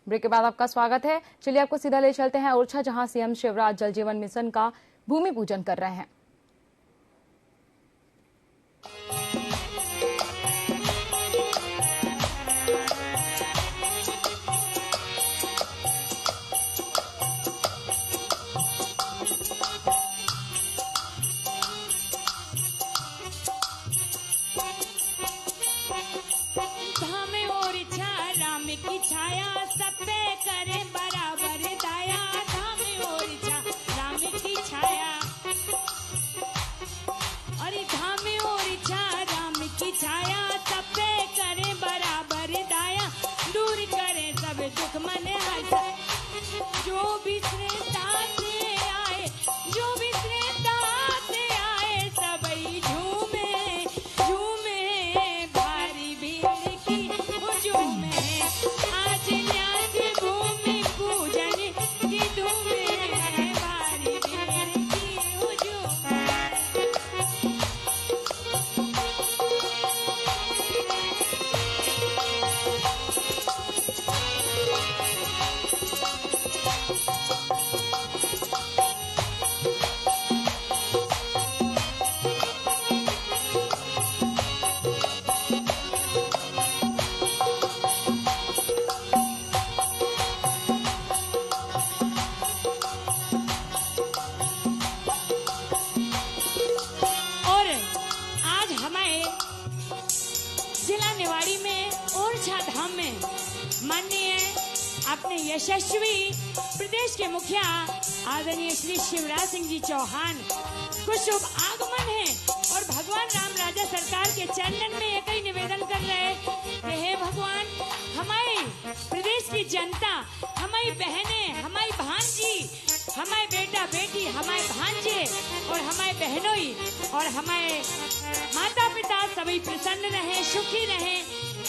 Break के बाद आपका स्वागत है। चलिए आपको सीधा ले चलते हैं ओरछा, जहां सीएम शिवराज जल जीवन मिशन का भूमि पूजन कर रहे हैं। की छाया सब पे करे बराबर दाया, धाम ओरछा राम की छाया, अरे धाम ओरछा राम की छाया सब पे करे बराबर दाया, दूर करे सब दुख मन हंसा, जो बिसरता से आए, जो बिसरता से आए सबई झूमे झूमे, भारी भीड़ की झूमे, आज न्यास भूमि पूजन की धूम है, भारी भीड़ की हुजूम। जिला निवाड़ी में ओरछा धाम में माननीय अपने यशस्वी प्रदेश के मुखिया आदरणीय श्री शिवराज सिंह जी चौहान को शुभ आगमन है और भगवान राम राजा सरकार के चरणन में एक ही निवेदन कर रहे हैं कि हे भगवान, हमारे प्रदेश की जनता, हमारी बहनें, हमारी भांजी, हमारे बेटा बेटी, हमारे भांजे और हमारे बहनोई और हमारे माता पिता सभी प्रसन्न रहे, सुखी रहे,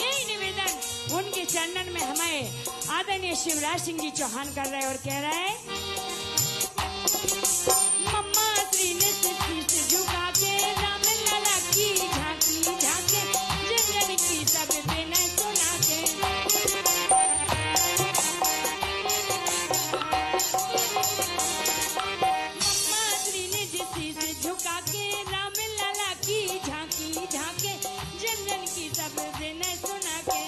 यही निवेदन उनके चरणन में हमारे आदरणीय शिवराज सिंह जी चौहान कर रहे और कह रहे हैं, मम्मा श्री ने शीश झुका के राम लला की झांकी झांके, जन जन की सब बिना सुना के, मम्मा श्री ने शीश झुका के राम लला की झांकी झांके, जन जन की सब बिना सुना के,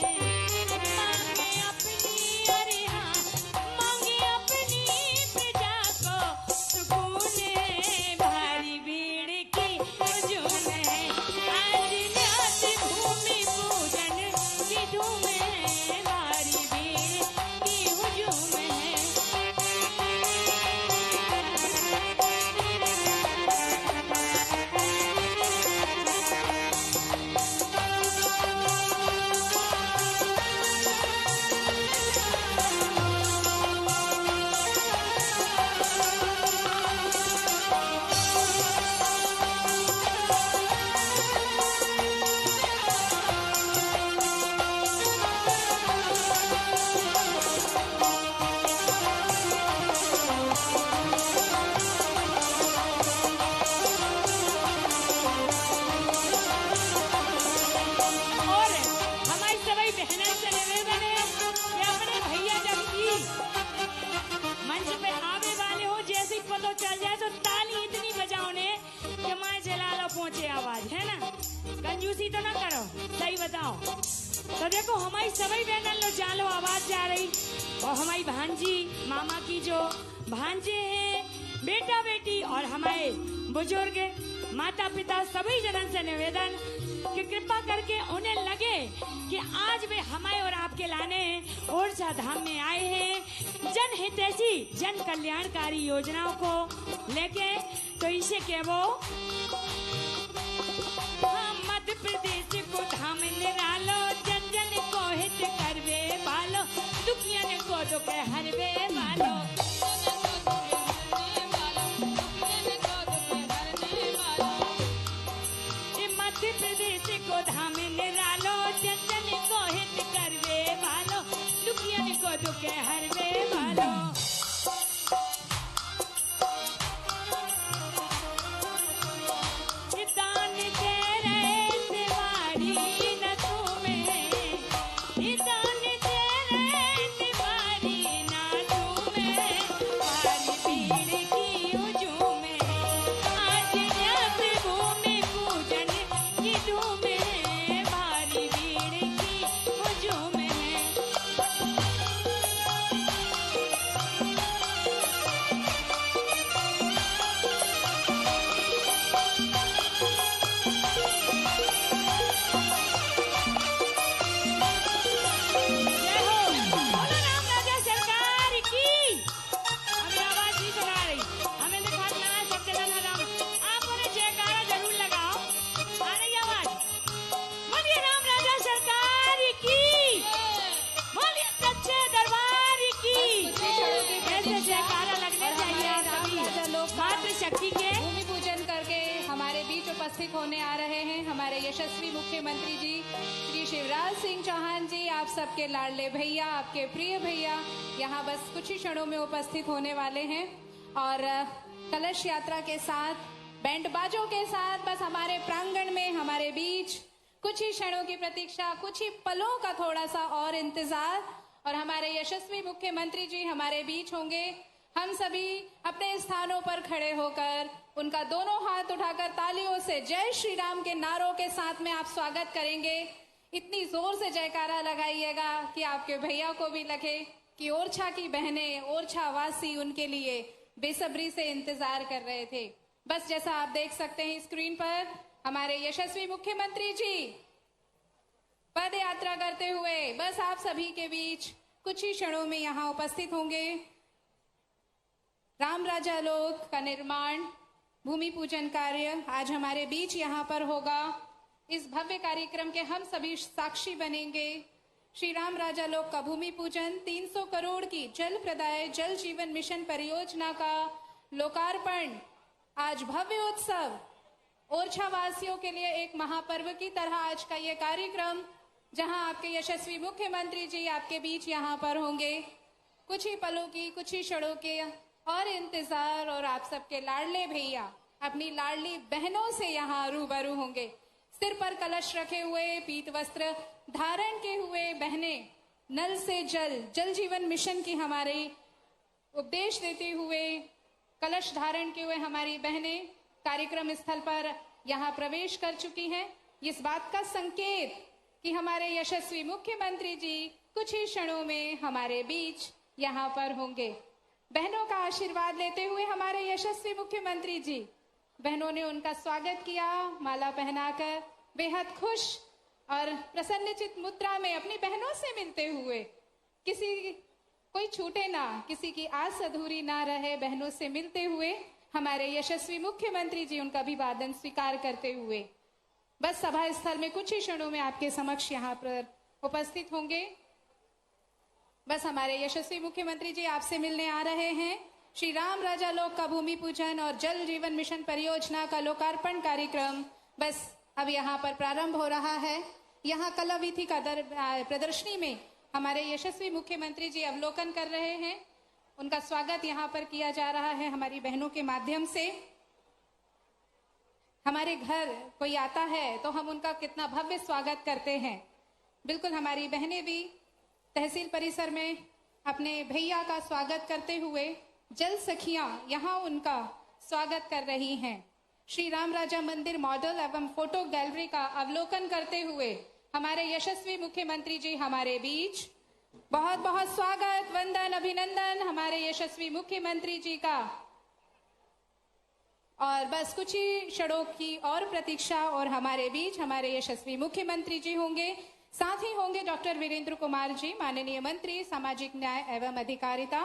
मांगे अपनी अरे हाँ, मांगे अपनी प्रजा को सुकून है, भारी भीड़ की हुजूम है, आज न्यास भूमि पूजन की धूम है, भारी भीड़ की हुजूम है। पहुंचे आवाज है ना, कंजूसी तो ना करो, सही बताओ। तो देखो हमारी सभी बहनों लो जालो आवाज जा रही और हमारी भांजी मामा की जो भांजे हैं, बेटा बेटी और हमारे बुजुर्ग माता पिता सभी जनन से निवेदन कि कृपा करके उन्हें लगे कि आज वे हमारे और आपके लाने ओरछा धाम में आए हैं जन हितैषी जन कल्याणकारी योजनाओं को लेके, तो इसे के वो मध्य प्रदेश को धाम निरालो, जन जन को हित करवे बालो, दुखियन को दुख हरवे बालो, मध्य प्रदेश को धाम निरालो, जन जन को हित करवे बालो, दुखियन को दुख हरवे बालो। दान दे रहे तिवारी न तुम्हें, दान दे रहे तिवारी शक्ति के भूमि पूजन करके हमारे बीच उपस्थित होने आ रहे हैं हमारे यशस्वी मुख्यमंत्री जी श्री शिवराज सिंह चौहान जी। आप सबके लाडले भैया, आपके प्रिय भैया यहाँ बस कुछ ही क्षणों में उपस्थित होने वाले हैं और कलश यात्रा के साथ, बैंड बाजों के साथ बस हमारे प्रांगण में हमारे बीच कुछ ही क्षणों की प्रतीक्षा, कुछ ही पलों का थोड़ा सा और इंतजार और हमारे यशस्वी मुख्यमंत्री जी हमारे बीच होंगे। हम सभी अपने स्थानों पर खड़े होकर उनका दोनों हाथ उठाकर तालियों से जय श्री राम के नारों के साथ में आप स्वागत करेंगे। इतनी जोर से जयकारा लगाइएगा कि आपके भैया को भी लगे कि ओरछा की बहनें, ओरछा वासी उनके लिए बेसब्री से इंतजार कर रहे थे। बस जैसा आप देख सकते हैं स्क्रीन पर हमारे यशस्वी मुख्यमंत्री जी पद यात्रा करते हुए बस आप सभी के बीच कुछ ही क्षणों में यहाँ उपस्थित होंगे। राम राजा लोक का निर्माण, भूमि पूजन कार्य आज हमारे बीच यहाँ पर होगा। इस भव्य कार्यक्रम के हम सभी साक्षी बनेंगे। श्री राम राजा लोक का भूमि पूजन, 300 करोड़ की जल प्रदाय जल जीवन मिशन परियोजना का लोकार्पण, आज भव्य उत्सव, ओरछा वासियों के लिए एक महापर्व की तरह आज का ये कार्यक्रम, जहां आपके यशस्वी मुख्यमंत्री जी आपके बीच यहाँ पर होंगे। कुछ ही पलों की, कुछ ही क्षणों के और इंतजार और आप सबके लाडले भैया अपनी लाडली बहनों से यहाँ रूबरू होंगे। सिर पर कलश रखे हुए, पीत वस्त्र धारण के हुए बहनें नल से जल, जल जीवन मिशन की हमारी उपदेश देते हुए, कलश धारण के हुए हमारी बहनें कार्यक्रम स्थल पर यहाँ प्रवेश कर चुकी हैं। इस बात का संकेत कि हमारे यशस्वी मुख्यमंत्री जी कुछ ही क्षणों में हमारे बीच यहाँ पर होंगे। बहनों का आशीर्वाद लेते हुए हमारे यशस्वी मुख्यमंत्री जी, बहनों ने उनका स्वागत किया, माला पहनाकर बेहद खुश और प्रसन्नचित मुद्रा में अपनी बहनों से मिलते हुए, कोई छूटे ना, किसी की आस अधूरी ना रहे, बहनों से मिलते हुए हमारे यशस्वी मुख्यमंत्री जी उनका अभिवादन स्वीकार करते हुए बस सभा स्थल में कुछ ही क्षणों में आपके समक्ष यहाँ पर उपस्थित होंगे। बस हमारे यशस्वी मुख्यमंत्री जी आपसे मिलने आ रहे हैं। श्री राम राजा लोक का भूमि पूजन और जल जीवन मिशन परियोजना का लोकार्पण कार्यक्रम बस अब यहाँ पर प्रारंभ हो रहा है। यहाँ कला वीथी का प्रदर्शनी में हमारे यशस्वी मुख्यमंत्री जी अवलोकन कर रहे हैं। उनका स्वागत यहाँ पर किया जा रहा है हमारी बहनों के माध्यम से। हमारे घर कोई आता है तो हम उनका कितना भव्य स्वागत करते हैं। बिल्कुल हमारी बहनें भी तहसील परिसर में अपने भैया का स्वागत करते हुए जल सखियां यहाँ उनका स्वागत कर रही हैं। श्री राम राजा मंदिर मॉडल एवं फोटो गैलरी का अवलोकन करते हुए हमारे यशस्वी मुख्यमंत्री जी हमारे बीच। बहुत बहुत स्वागत, वंदन, अभिनंदन हमारे यशस्वी मुख्यमंत्री जी का। और बस कुछ ही क्षणों की और प्रतीक्षा और हमारे बीच हमारे यशस्वी मुख्यमंत्री जी होंगे। साथ ही होंगे डॉक्टर वीरेंद्र कुमार जी, माननीय मंत्री सामाजिक न्याय एवं अधिकारिता,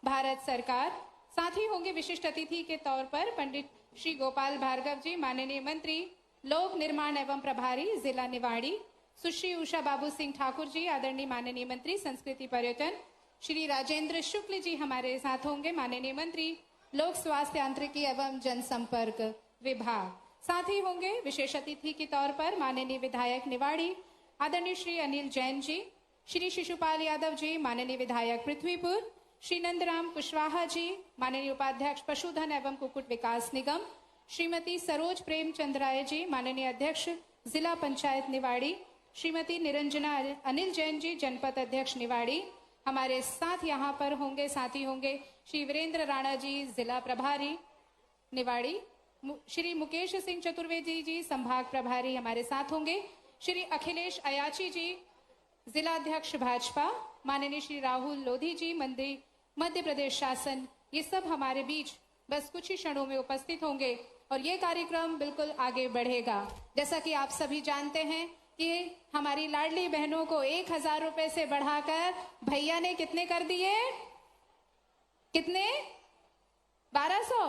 भारत सरकार। साथ ही होंगे विशिष्ट अतिथि के तौर पर पंडित श्री गोपाल भार्गव जी, माननीय मंत्री लोक निर्माण एवं प्रभारी जिला निवाड़ी। सुश्री उषा बाबू सिंह ठाकुर जी, आदरणीय माननीय मंत्री संस्कृति पर्यटन। श्री राजेंद्र शुक्ल जी हमारे साथ होंगे, माननीय मंत्री लोक स्वास्थ्य यांत्रिकी एवं जनसंपर्क विभाग। साथ ही होंगे विशेष अतिथि के तौर पर माननीय विधायक निवाड़ी आदरणीय श्री अनिल जैन जी, श्री शिशुपाल यादव जी, माननीय विधायक पृथ्वीपुर, श्री नंदराम कुशवाहा जी, माननीय उपाध्यक्ष पशुधन एवं कुक्कुट विकास निगम, श्रीमती सरोज प्रेमचंद राय जी, माननीय अध्यक्ष जिला पंचायत निवाड़ी, श्रीमती निरंजना अनिल जैन जी, जनपद अध्यक्ष निवाड़ी हमारे साथ यहाँ पर होंगे। साथ ही होंगे श्री वीरेंद्र राणा जी, जिला प्रभारी निवाड़ी, श्री मुकेश सिंह चतुर्वेदी जी, संभाग प्रभारी हमारे साथ होंगे, श्री अखिलेश अयाची जी, जिलाध्यक्ष भाजपा, माननीय श्री राहुल लोधी जी, मंत्री मध्य प्रदेश शासन। ये सब हमारे बीच बस कुछ ही क्षणों में उपस्थित होंगे और ये कार्यक्रम बिल्कुल आगे बढ़ेगा। जैसा कि आप सभी जानते हैं कि हमारी लाडली बहनों को 1000 रुपए से बढ़ाकर भैया ने कितने कर दिए? कितने? 1200?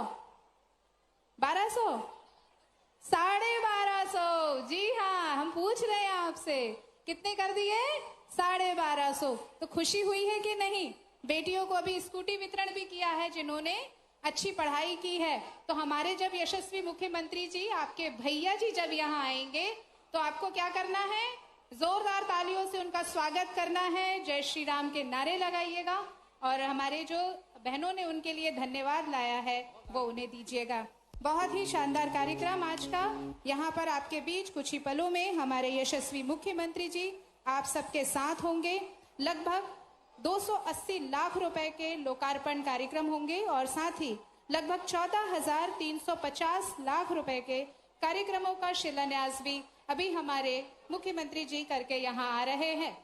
1250? जी हाँ, हम पूछ रहे हैं आपसे, कितने कर दिए? 1250। तो खुशी हुई है कि नहीं? बेटियों को अभी स्कूटी वितरण भी किया है जिन्होंने अच्छी पढ़ाई की है, तो हमारे जब यशस्वी मुख्यमंत्री जी, आपके भैया जी जब यहाँ आएंगे तो आपको क्या करना है? जोरदार तालियों से उनका स्वागत करना है, जय श्री राम के नारे लगाइएगा और हमारे जो बहनों ने उनके लिए धन्यवाद लाया है वो उन्हें दीजिएगा। बहुत ही शानदार कार्यक्रम आज का। यहाँ पर आपके बीच कुछ ही पलों में हमारे यशस्वी मुख्यमंत्री जी आप सबके साथ होंगे। लगभग 280 लाख रुपए के लोकार्पण कार्यक्रम होंगे और साथ ही लगभग 14,350 लाख रुपए के कार्यक्रमों का शिलान्यास भी अभी हमारे मुख्यमंत्री जी करके यहाँ आ रहे हैं।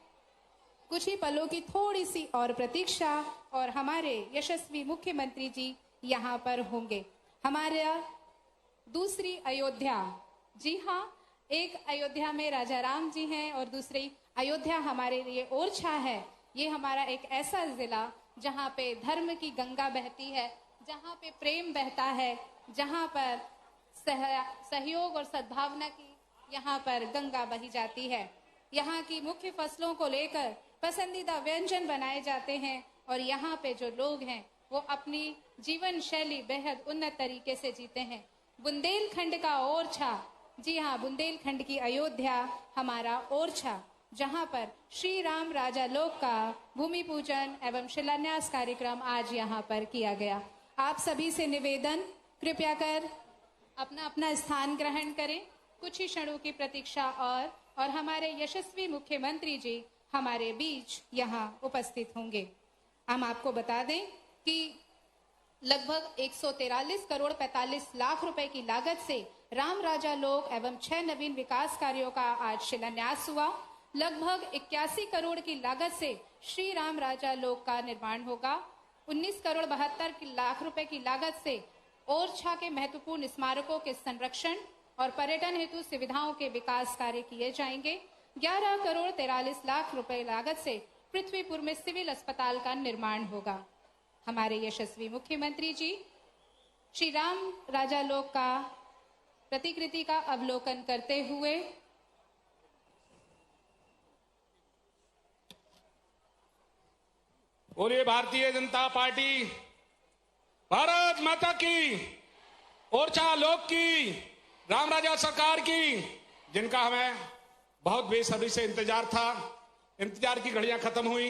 कुछ ही पलों की थोड़ी सी और प्रतीक्षा और हमारे यशस्वी मुख्यमंत्री जी यहाँ पर होंगे। हमारा दूसरी अयोध्या, जी हाँ, एक अयोध्या में राजा राम जी हैं और दूसरी अयोध्या हमारे लिए ओरछा है। ये हमारा एक ऐसा जिला जहाँ पे धर्म की गंगा बहती है, जहाँ पे प्रेम बहता है, जहाँ पर सहयोग और सद्भावना की यहाँ पर गंगा बही जाती है। यहाँ की मुख्य फसलों को लेकर पसंदीदा व्यंजन बनाए जाते हैं और यहाँ पे जो लोग हैं वो अपनी जीवन शैली बेहद उन्नत तरीके से जीते हैं। बुंदेलखंड का ओरछा, जी हाँ, बुंदेलखंड की अयोध्या हमारा ओरछा, जहाँ पर श्री राम राजा लोक का भूमि पूजन एवं शिलान्यास कार्यक्रम आज यहाँ पर किया गया। आप सभी से निवेदन, कृपया कर अपना अपना स्थान ग्रहण करें। कुछ ही क्षणों की प्रतीक्षा और हमारे यशस्वी मुख्यमंत्री जी हमारे बीच यहाँ उपस्थित होंगे। हम आपको बता दें कि लगभग 143 करोड़ 45 लाख रुपए की लागत से राम राजा लोक एवं 6 नवीन विकास कार्यों का आज शिलान्यास हुआ। लगभग 81 करोड़ की लागत से श्री राम राजा लोक का निर्माण होगा। 19 करोड़ 72 लाख रुपए की लागत से ओरछा के महत्वपूर्ण स्मारकों के संरक्षण और पर्यटन हेतु सुविधाओं के विकास कार्य किए जाएंगे। 11 करोड़ 43 लाख रुपए लागत से पृथ्वीपुर में सिविल अस्पताल का निर्माण होगा। हमारे यशस्वी मुख्यमंत्री जी श्री राम राजा लोक का प्रतिकृति का अवलोकन करते हुए बोलिए भारतीय जनता पार्टी, भारत माता की, ओरछा लोक की, राम राजा सरकार की, जिनका हमें बहुत बेसब्री से इंतजार था। इंतजार की घड़ियां खत्म हुई।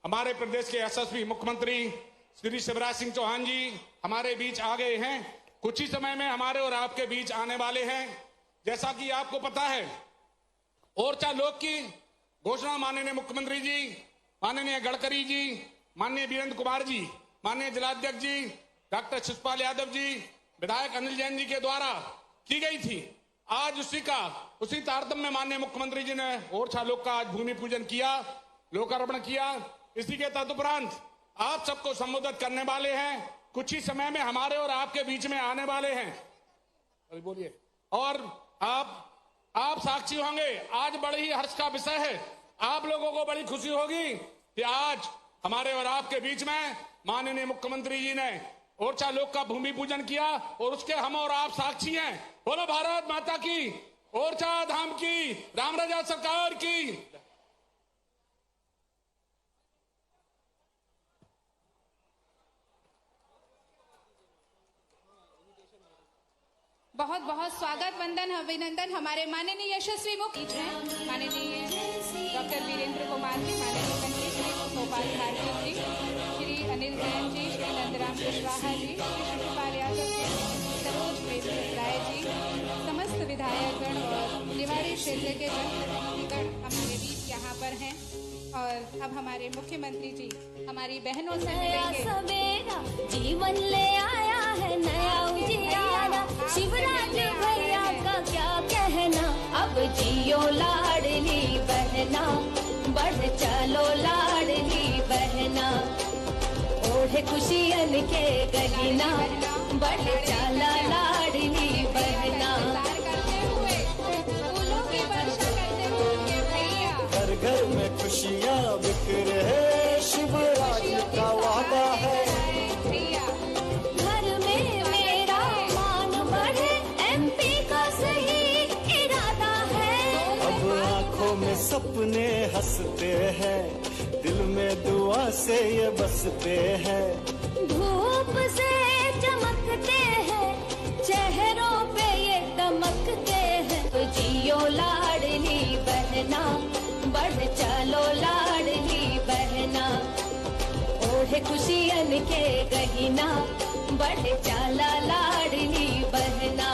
हमारे प्रदेश के यशस्वी मुख्यमंत्री श्री शिवराज सिंह चौहान जी हमारे बीच आ गए हैं। कुछ ही समय में हमारे और आपके बीच आने वाले हैं। जैसा कि आपको पता है, ओरछा लोक की घोषणा माननीय मुख्यमंत्री जी, माननीय गडकरी जी, माननीय वीरेंद्र कुमार जी, माननीय जिलाध्यक्ष जी डॉक्टर शिषपाल यादव जी, विधायक अनिल जैन जी के द्वारा की गई थी। आज उसी तारतम्य में माननीय मुख्यमंत्री जी ने ओरछा लोक का आज भूमि पूजन किया, लोकार्पण किया। इसी के तदुपरांत आप सबको संबोधित करने वाले हैं। कुछ ही समय में हमारे और आपके बीच में आने वाले हैं। बोलिए। और आप साक्षी होंगे, आज बड़े ही हर्ष का विषय है। आप लोगों को बड़ी खुशी होगी कि आज हमारे और आपके बीच में माननीय मुख्यमंत्री जी ने ओरछा लोक का भूमि पूजन किया और उसके हम और आप साक्षी हैं। बोलो भारत माता की, ओरछा धाम की, राम राजा सरकार की। बहुत बहुत स्वागत, वंदन, अभिनंदन हमारे माननीय यशस्वी मुख्य माननीय डॉक्टर वीरेंद्र कुमार जी, माननीय मंत्री श्री गोपाल भार्गव जी, श्री अनिल जैन जी, श्री नंदराम कुशवाहा जी, श्री शिवपाल यादव जी, सरोज मेघ राय जी, समस्त विधायकगण और निवाड़ी क्षेत्र के जनप्रतिनिधिगण हमारे बीच यहाँ पर हैं। और अब हमारे मुख्यमंत्री जी हमारी बहनों से मिलेंगे। जीवन ले आया है नया उजियारा, शिवराज भैया का क्या कहना, अब जियो लाडली बहना, बढ़ चलो लाडली बहना, ओढ़े खुशियन के गगना, बढ़ चला लाडली बहना। घर घर में खुशियाँ बिखरे है, शिवराज का वादा है। घर में मेरा मान बढ़े, एमपी का सही इरादा है। अब आँखों में सपने हंसते हैं, दिल में दुआ से ये बसते हैं। धूप से चमकते हैं, चेहरों पे ये दमकते हैं। तो जियो लाडली बहना, बढ़ चलो लाडली बहना, ओढ़े खुशियन के गहिना, बढ़ चला लाडली बहना।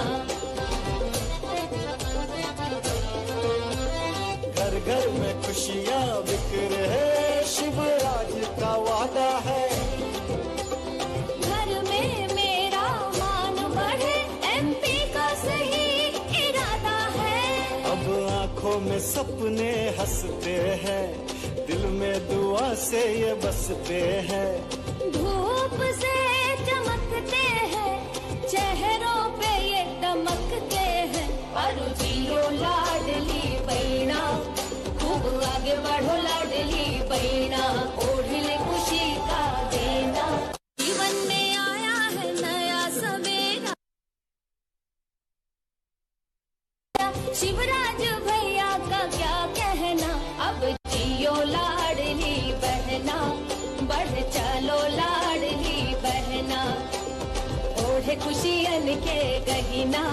घर घर में खुशियाँ बिखरे है, शिवराज का वादा है। घर में मेरा मान बढ़े, एमपी का सही इरादा है। अब आंखों में सपने हंसते हैं, दिल में दुआ से ये बसते हैं। धूप से चमकते हैं, चेहरों पे ये दमकते हैं। और जियो लाडली बहना, खूब आगे बढ़ो लाडली बहना, ओढ़ ले खुशी का देना। जीवन में आया है नया सवेरा, शिवराज भैया का क्या कहना। अब जियो लाडली बहना, बढ़ चलो लाडली बहना, ओढ़े खुशियन के गहिना,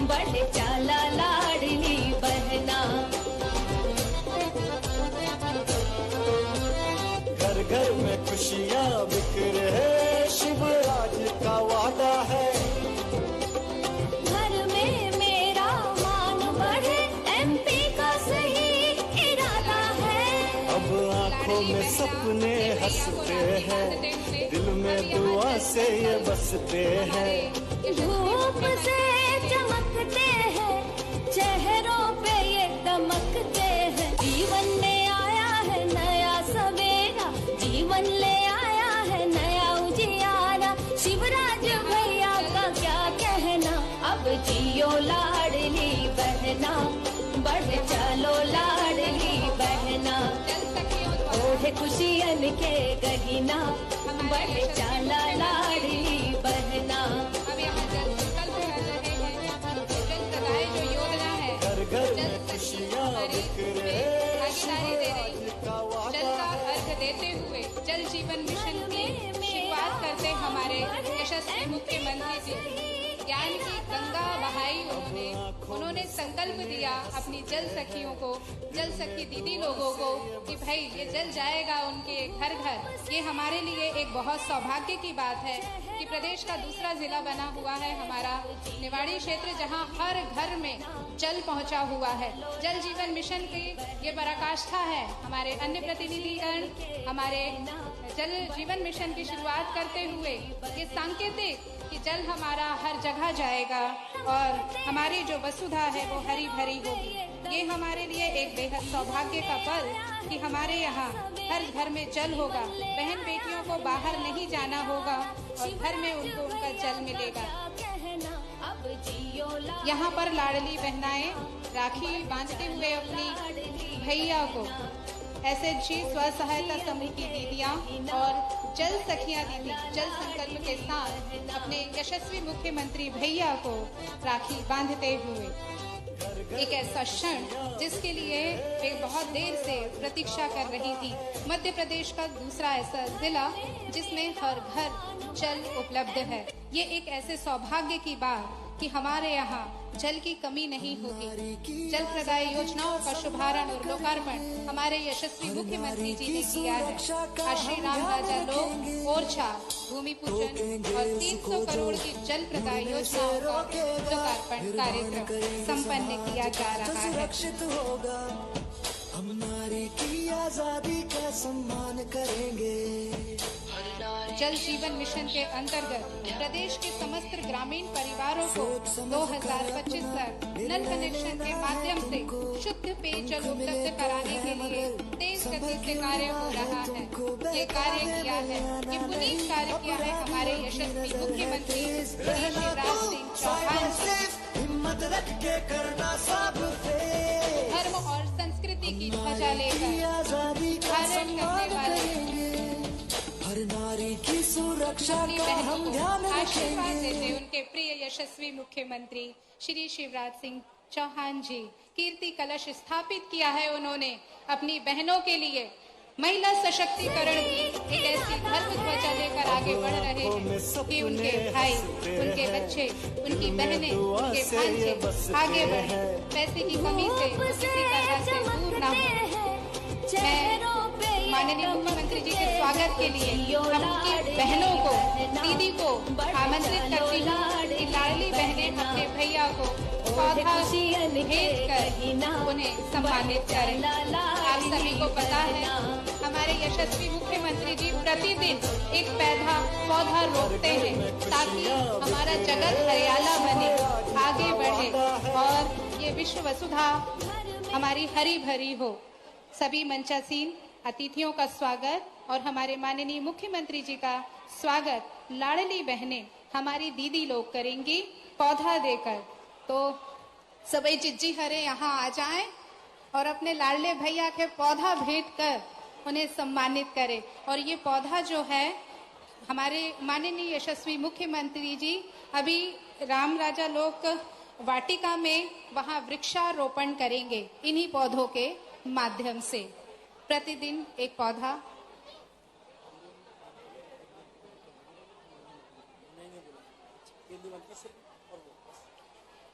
बढ़ चला लाडली बहना। घर घर में खुशियाँ बिखरे है, शिवराज का वादा है। घर में मेरा मान बढ़े, एमपी का सही इरादा है। अब आंखों में सपने हंसते हैं, दिल में दुआ से ये बसते हैं। धूप से चमकते हैं, चेहरों पे ये दमकते हैं। जीवन में आया है नया सवेरा, जीवन ले आया है नया उजियारा। शिवराज भैया का क्या कहना। अब जियो लाडली बहना, बढ़ चलो लाडली बहना, ओढ़े खुशियन के गहिना, बढ़ चला लाडली बहना। अब यहाँ जल संकल्प कर रहे हैं। जल सगाए जो योजना है, घर घर जल में सखी खुशियाँ बिखरे है, भागीदारी दे रही शिवराज है। का जल वादा का है। अर्घ देते हुए जल जीवन मिशन की शुरुआत करते हमारे यशस्वी मुख्यमंत्री जी ज्ञान की गंगा बहाई उन्होंने संकल्प दिया अपनी जल सखियों को, जल सखी दीदी लोगों को कि भाई ये जल जाएगा उनके घर घर। ये हमारे लिए एक बहुत सौभाग्य की बात है कि प्रदेश का दूसरा जिला बना हुआ है हमारा निवाड़ी क्षेत्र, जहां हर घर में जल पहुंचा हुआ है। जल जीवन मिशन की ये पराकाष्ठा है। हमारे अन्य प्रतिनिधिगण हमारे जल जीवन मिशन की शुरुआत करते हुए ये सांकेतिक कि जल हमारा हर जगह जाएगा और हमारी जो वसुधा है वो हरी भरी होगी। ये हमारे लिए एक बेहद सौभाग्य का पल कि हमारे यहाँ हर घर में जल होगा। बहन बेटियों को बाहर नहीं जाना होगा और घर में उनको उनका जल मिलेगा। यहाँ पर लाडली बहनाएं राखी बांधते हुए अपनी भैया को, एसएचजी स्व सहायता समूह की दीदियां और जल सखियां दीदी जल संकल्प के साथ अपने यशस्वी मुख्यमंत्री भैया को राखी बांधते हुए एक ऐसा क्षण जिसके लिए वे बहुत देर से प्रतीक्षा कर रही थी। मध्य प्रदेश का दूसरा ऐसा जिला जिसमें हर घर जल उपलब्ध है। ये एक ऐसे सौभाग्य की बात कि हमारे यहाँ जल की कमी नहीं होगी। जल प्रदाय योजनाओं का शुभारंभ और लोकार्पण हमारे यशस्वी मुख्यमंत्री जी ने किया है। आज श्री राम राजा लोक ओरछा भूमि पूजन और 300 करोड़ की जल प्रदाय योजनाओं का लोकार्पण कार्यक्रम संपन्न किया जा रहा है। सुरक्षित होगा, हम नारी की आजादी का सम्मान करेंगे। जल जीवन मिशन के अंतर्गत प्रदेश के समस्त ग्रामीण परिवारों को 2025 तक नल कनेक्शन के माध्यम से शुद्ध पेयजल उपलब्ध कराने के लिए तेज गति से कार्य हो रहा है। ये कार्य किया है, ये पुनीत कार्य किया है हमारे यशस्वी मुख्यमंत्री श्री शिवराज सिंह चौहान जी। हिम्मत रख के करना सब धर्म और संस्कृति की ध्वजा लेकर आजादी का धारण करने वाले हर नारी की सुरक्षा अपनी का हम बहनों ध्यान को आशीर्वाद रखेंगे। देते उनके प्रिय यशस्वी मुख्यमंत्री श्री शिवराज सिंह चौहान जी कीर्ति कलश स्थापित किया है उन्होंने अपनी बहनों के लिए। महिला सशक्तिकरण की एक ऐसी धर्म ध्वजा लेकर आगे आगे बढ़ रहे हैं कि उनके भाई, उनके बच्चे, उनकी बहनें, उनके भांजे आगे बढ़े, पैसे की कमी से किसी तरह से दूर ना हो। मैं माननीय मुख्यमंत्री जी के स्वागत के लिए हम उनकी बहनों को, दीदी को आमंत्रित करती हूँ कि लाडली बहनें अपने भैया को पौधा भेज कर उन्हें सम्मानित करें। आप सभी को पता है हमारे यशस्वी मुख्यमंत्री जी प्रतिदिन एक पौधा रोपते हैं ताकि हमारा जगत हरियाला बने, आगे बढ़े और ये विश्व वसुधा हमारी हरी भरी हो। सभी मंचासीन अतिथियों का स्वागत और हमारे माननीय मुख्यमंत्री जी का स्वागत लाडली बहनें हमारी दीदी लोग करेंगी पौधा देकर। तो सभी जिज्जी हरे यहाँ आ जाएं और अपने लाडले भैया के पौधा भेंट कर उन्हें सम्मानित करें। और ये पौधा जो है हमारे माननीय यशस्वी मुख्यमंत्री जी अभी राम राजा लोक वाटिका में वहाँ वृक्षारोपण करेंगे इन्हीं पौधों के माध्यम से। प्रतिदिन एक पौधा।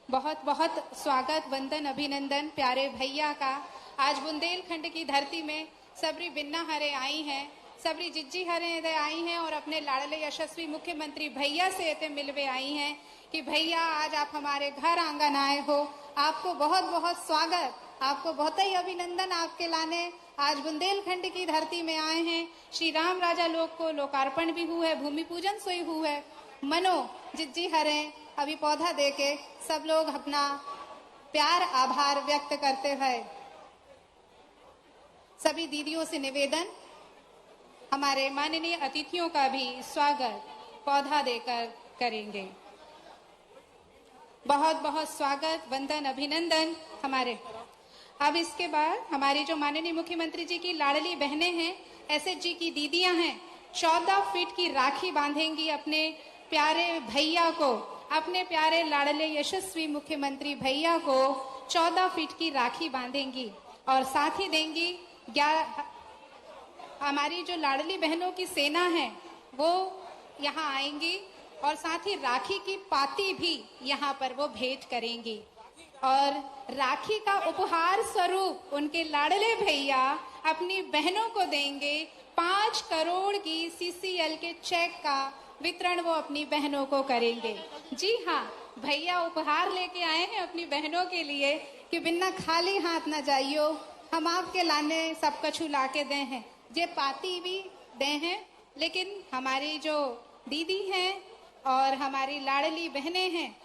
बहुत बहुत स्वागत, वंदन, अभिनंदन प्यारे भैया का। आज बुंदेलखंड की धरती में सबरी बिन्ना हरे आई हैं, सबरी जिज्जी हरे आई हैं और अपने लाडले यशस्वी मुख्यमंत्री भैया से एते मिलवे आई हैं कि भैया आज आप हमारे घर आंगन आए हो। आपको बहुत बहुत स्वागत, आपको बहुत ही अभिनंदन। आपके लाने आज बुंदेलखंड की धरती में आए हैं। श्री राम राजा लोक को लोकार्पण भी हुआ है, भूमि पूजन सोई हुआ है। मनो जिज्जी हरे अभी पौधा देके सब लोग अपना प्यार आभार व्यक्त करते हैं। सभी दीदियों से निवेदन, हमारे माननीय अतिथियों का भी स्वागत पौधा देकर करेंगे। बहुत बहुत स्वागत, वंदन, अभिनंदन हमारे। अब इसके बाद हमारी जो माननीय मुख्यमंत्री जी की लाडली बहनें हैं, एसएच जी की दीदियां हैं, 14 फीट की राखी बांधेंगी अपने प्यारे भैया को, अपने प्यारे लाडले यशस्वी मुख्यमंत्री भैया को 14 फीट की राखी बांधेंगी और साथ ही देंगी। हमारी जो लाडली बहनों की सेना है वो यहाँ आएंगी और साथ ही राखी की पाती भी यहाँ पर वो भेंट करेंगी। और राखी का उपहार स्वरूप उनके लाडले भैया अपनी बहनों को देंगे 5 करोड़ की CCL के चेक का वितरण वो अपनी बहनों को करेंगे। जी हाँ, भैया उपहार लेके आए हैं अपनी बहनों के लिए कि बिना खाली हाथ ना जाइयो, हम आपके लाने सब कछु ला के दे हैं। ये पाती भी दे हैं, लेकिन हमारी जो दीदी हैं और हमारी लाडली बहनें हैं,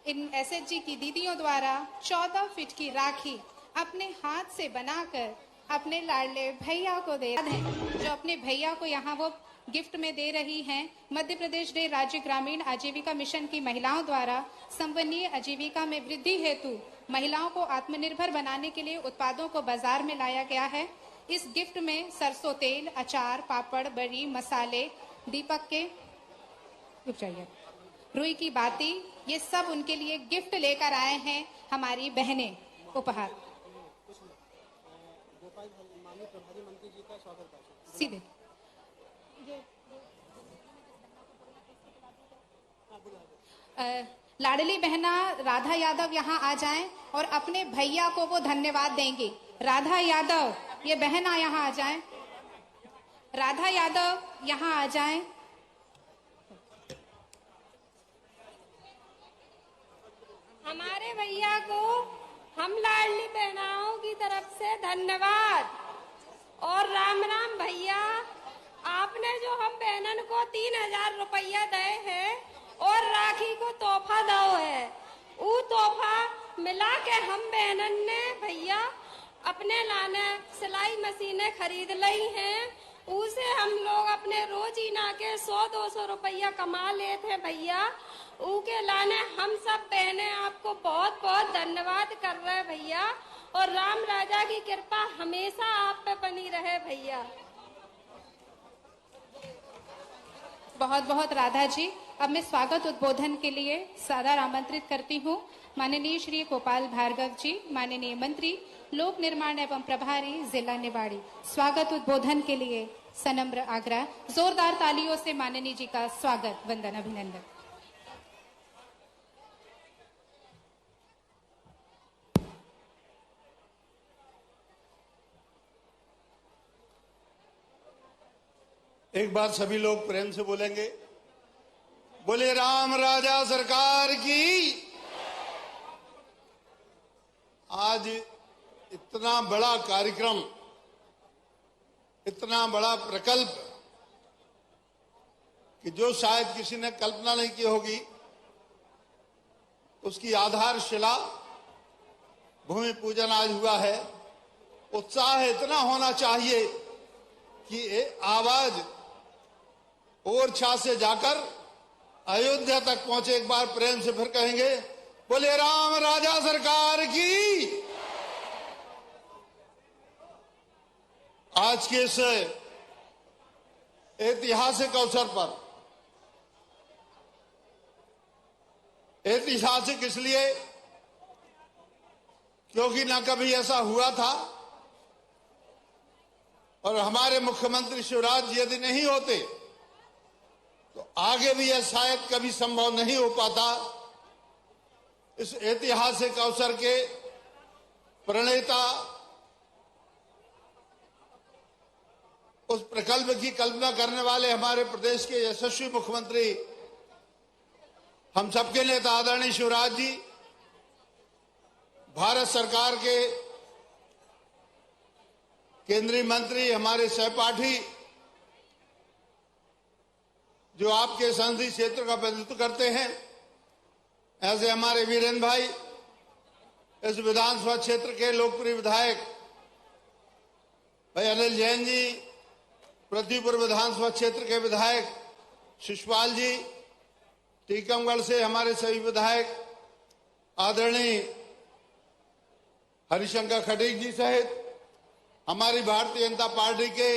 इन एसएच जी की दीदियों द्वारा 14 फीट की राखी अपने हाथ से बनाकर अपने लाडले भैया को दे रहे हैं, जो अपने भैया को यहाँ वो गिफ्ट में दे रही हैं। मध्य प्रदेश राज्य ग्रामीण आजीविका मिशन की महिलाओं द्वारा संवहनीय आजीविका में वृद्धि हेतु महिलाओं को आत्मनिर्भर बनाने के लिए उत्पादों को बाजार में लाया गया है। इस गिफ्ट में सरसों तेल, अचार, पापड़, बड़ी, मसाले, दीपक के रुई की बाती, ये सब उनके लिए गिफ्ट लेकर आए हैं हमारी बहनें उपहार। सीधे लाडली बहना राधा यादव यहाँ आ जाएं और अपने भैया को वो धन्यवाद देंगी। राधा यादव, ये बहना यहाँ आ जाएं। राधा यादव यहाँ आ जाएं। हमारे भैया को हम लाडली बहनाओं की तरफ से धन्यवाद। और राम राम भैया, आपने जो हम बहनन को 3000 रुपया दे हैं और राखी को तोहफा दो है, वो तोहफा मिला के हम बहनन ने भैया अपने लाने सिलाई मशीनें खरीद ली हैं। उसे हम लोग अपने रोजीना के 100-200 रुपया कमा लेते हैं भैया। उके लाने हम सब बहनें आपको बहुत बहुत धन्यवाद कर रहे हैं भैया। और राम राजा की कृपा हमेशा आप पे बनी रहे भैया। बहुत बहुत राधा जी। अब मैं स्वागत उद्बोधन के लिए सादर आमंत्रित करती हूँ माननीय श्री गोपाल भार्गव जी, माननीय मंत्री लोक निर्माण एवं प्रभारी जिला निवाड़ी। स्वागत उद्बोधन के लिए सनम्र आग्रह। जोरदार तालियों से माननीय जी का स्वागत, वंदन, अभिनंदन। एक बार सभी लोग प्रेम से बोलेंगे, बोले राम राजा सरकार की। आज इतना बड़ा कार्यक्रम, इतना बड़ा प्रकल्प कि जो शायद किसी ने कल्पना नहीं की होगी, उसकी आधारशिला भूमि पूजन आज हुआ है। उत्साह इतना होना चाहिए कि आवाज ओरछा से जाकर अयोध्या तक पहुंचे। एक बार प्रेम से फिर कहेंगे, बोले राम राजा सरकार की। आज के इस ऐतिहासिक अवसर पर, ऐतिहासिक इसलिए क्योंकि न कभी ऐसा हुआ था, और हमारे मुख्यमंत्री शिवराज जी यदि नहीं होते तो आगे भी यह शायद कभी संभव नहीं हो पाता। इस ऐतिहासिक अवसर के प्रणेता, उस प्रकल्प की कल्पना करने वाले हमारे प्रदेश के यशस्वी मुख्यमंत्री, हम सबके नेता आदरणीय शिवराज जी, भारत सरकार के केंद्रीय मंत्री, हमारे सहपाठी जो आपके संसदीय क्षेत्र का प्रतिनिधित्व करते हैं, ऐसे हमारे वीरेंद्र भाई, इस विधानसभा क्षेत्र के लोकप्रिय विधायक भाई अनिल जैन जी, पृथ्वीपुर विधानसभा क्षेत्र के विधायक शिशपाल जी, टीकमगढ़ से हमारे सभी विधायक आदरणीय हरिशंकर खटीक जी सहित हमारी भारतीय जनता पार्टी के